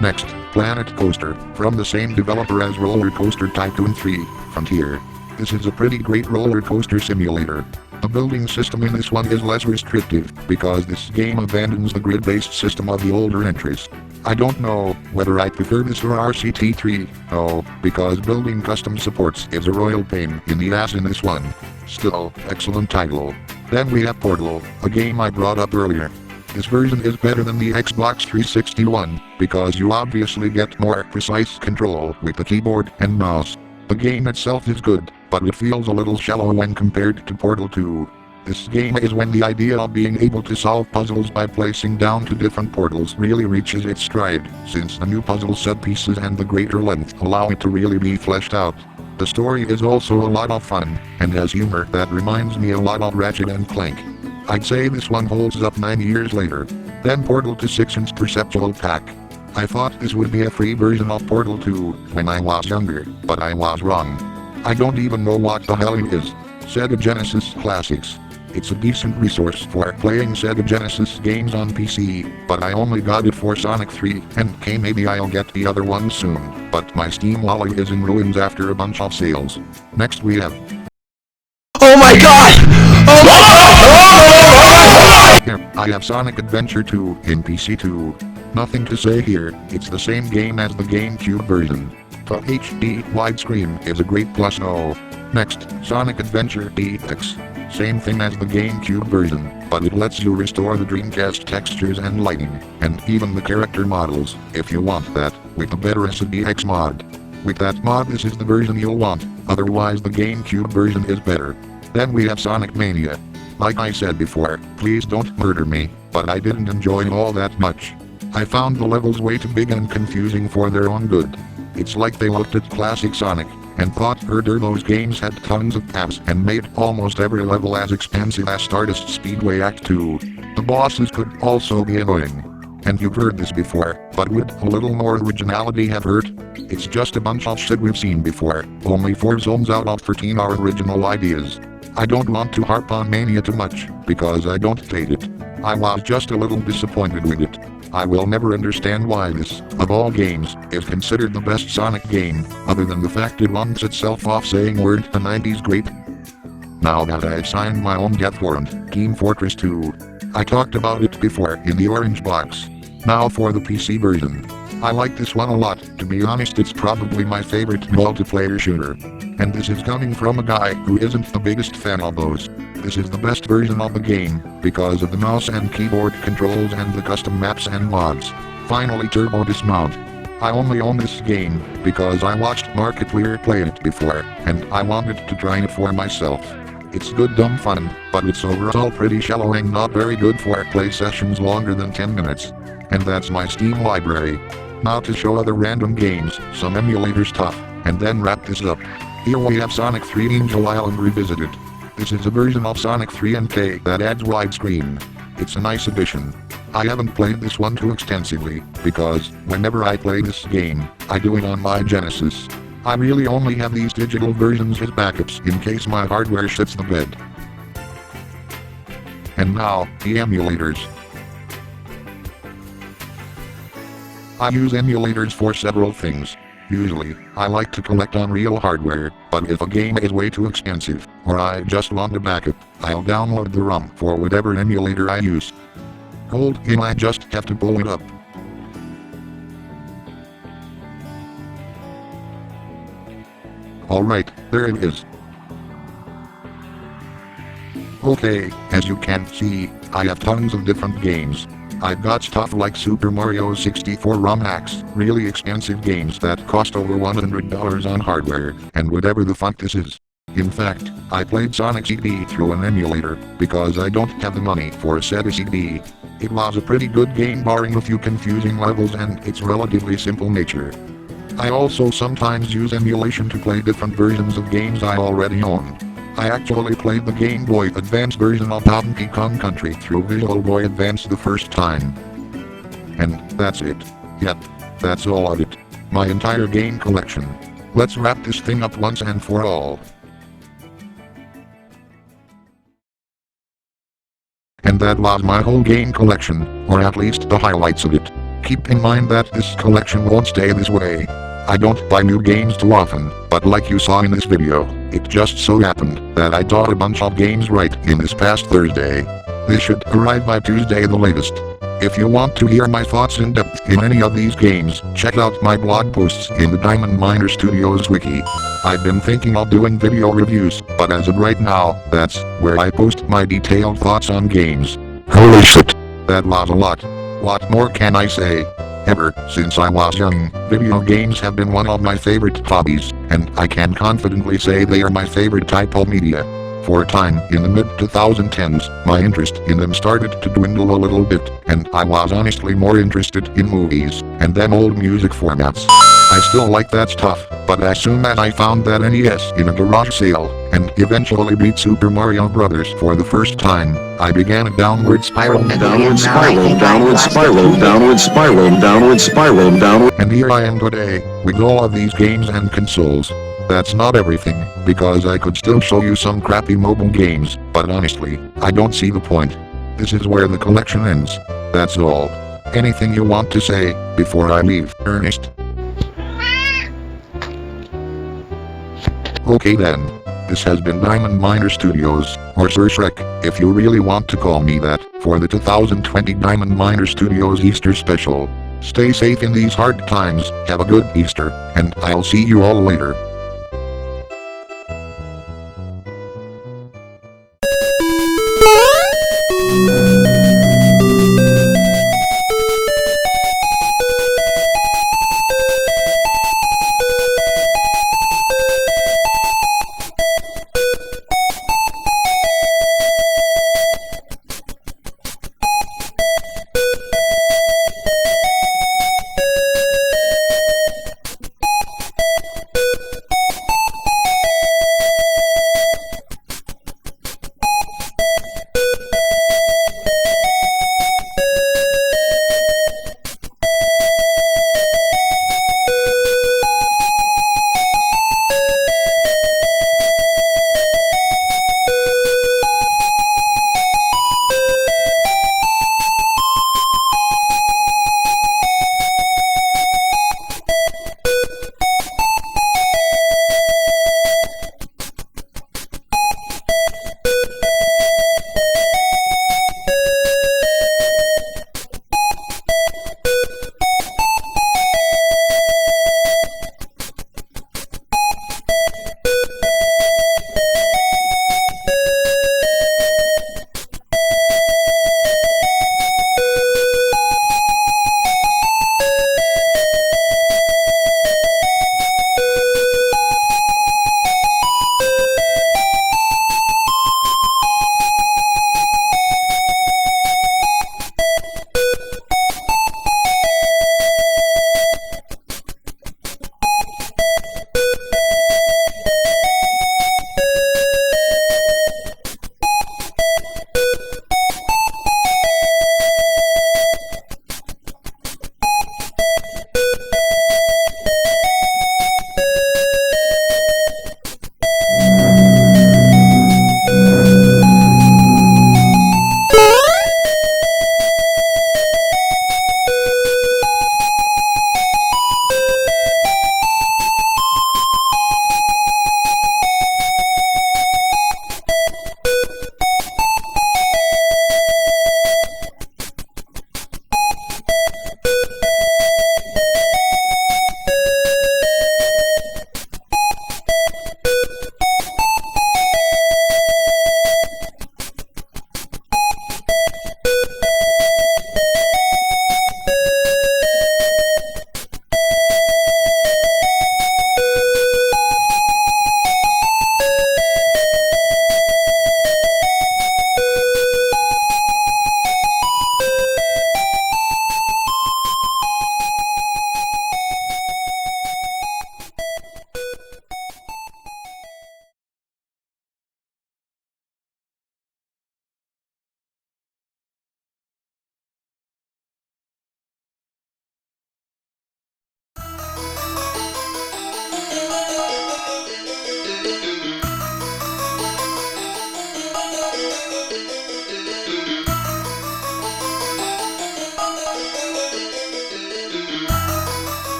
Next, Planet Coaster, from the same developer as Roller Coaster Tycoon 3, Frontier. This is a pretty great roller coaster simulator. The building system in this one is less restrictive, because this game abandons the grid-based system of the older entries. I don't know whether I prefer this or RCT3, no, because building custom supports is a royal pain in the ass in this one. Still, excellent title. Then we have Portal, a game I brought up earlier. This version is better than the Xbox 360 one, because you obviously get more precise control with the keyboard and mouse. The game itself is good, but it feels a little shallow when compared to Portal 2. This game is when the idea of being able to solve puzzles by placing down to different portals really reaches its stride, since the new puzzle set pieces and the greater length allow it to really be fleshed out. The story is also a lot of fun, and has humor that reminds me a lot of Ratchet and Clank. I'd say this one holds up 9 years later. Then Portal 2 6-inch Perceptual Pack. I thought this would be a free version of Portal 2 when I was younger, but I was wrong. I don't even know what the hell it is. Sega Genesis Classics. It's a decent resource for playing Sega Genesis games on PC, but I only got it for Sonic 3, and maybe I'll get the other one soon, but my Steam wallet is in ruins after a bunch of sales. Next we have Oh my god! Oh my god! Here, I have Sonic Adventure 2 in PC 2. Nothing to say here, it's the same game as the GameCube version. The HD widescreen is a great plus no. Next, Sonic Adventure DX. Same thing as the GameCube version, but it lets you restore the Dreamcast textures and lighting, and even the character models, if you want that, with a better SEGA mod. With that mod, this is the version you'll want, otherwise the GameCube version is better. Then we have Sonic Mania. Like I said before, please don't murder me, but I didn't enjoy it all that much. I found the levels way too big and confusing for their own good. It's like they looked at classic Sonic, and thought those games had tons of tabs and made almost every level as expensive as Stardust Speedway Act 2. The bosses could also be annoying. And you've heard this before, but would a little more originality have hurt? It's just a bunch of shit we've seen before, only 4 zones out of 13 are original ideas. I don't want to harp on Mania too much, because I don't hate it. I was just a little disappointed with it. I will never understand why this, of all games, is considered the best Sonic game, other than the fact it runs itself off saying weren't the 90s great. Now that I've signed my own death warrant, Team Fortress 2. I talked about it before in the orange box. Now for the PC version. I like this one a lot, to be honest it's probably my favorite multiplayer shooter. And this is coming from a guy who isn't the biggest fan of those. This is the best version of the game, because of the mouse and keyboard controls and the custom maps and mods. Finally Turbo Dismount. I only own this game, because I watched Markiplier play it before, and I wanted to try it for myself. It's good dumb fun, but it's overall pretty shallow and not very good for play sessions longer than 10 minutes. And that's my Steam library. Now to show other random games, some emulator stuff, and then wrap this up. Here we have Sonic 3 Angel Island Revisited. This is a version of Sonic 3 NK that adds widescreen. It's a nice addition. I haven't played this one too extensively, because whenever I play this game, I do it on my Genesis. I really only have these digital versions as backups in case my hardware shits the bed. And now, the emulators. I use emulators for several things. Usually, I like to collect on real hardware, but if a game is way too expensive, or I just want a backup, I'll download the ROM for whatever emulator I use. Hold in, I just have to pull it up. Alright, there it is. Okay, as you can see, I have tons of different games. I've got stuff like Super Mario 64 ROM hacks, really expensive games that cost over $100 on hardware, and whatever the fuck this is. In fact, I played Sonic CD through an emulator, because I don't have the money for a SEGA CD. It was a pretty good game barring a few confusing levels and its relatively simple nature. I also sometimes use emulation to play different versions of games I already own. I actually played the Game Boy Advance version of Donkey Kong Country through Visual Boy Advance the first time. And that's it. Yep, that's all of it. My entire game collection. Let's wrap this thing up once and for all. And that was my whole game collection, or at least the highlights of it. Keep in mind that this collection won't stay this way. I don't buy new games too often, but like you saw in this video, it just so happened that I bought a bunch of games right in this past Thursday. They should arrive by Tuesday the latest. If you want to hear my thoughts in depth in any of these games, check out my blog posts in the Diamond Miner Studios wiki. I've been thinking of doing video reviews, but as of right now, that's where I post my detailed thoughts on games. Holy shit. That was a lot. What more can I say? Ever since I was young, video games have been one of my favorite hobbies, and I can confidently say they are my favorite type of media. For a time in the mid-2010s, my interest in them started to dwindle a little bit, and I was honestly more interested in movies, and them old music formats. I still like that stuff, but as soon as I found that NES in a garage sale, and eventually beat Super Mario Bros. For the first time, I began a downward spiral. Downward spiral, downward spiral, downward spiral, downward spiral, downward. And here I am today, with all of these games and consoles. That's not everything, because I could still show you some crappy mobile games, but honestly, I don't see the point. This is where the collection ends. That's all. Anything you want to say, before I leave, Ernest? Okay then. This has been Diamond Miner Studios, or Sir Shrek, if you really want to call me that, for the 2020 Diamond Miner Studios Easter Special. Stay safe in these hard times, have a good Easter, and I'll see you all later.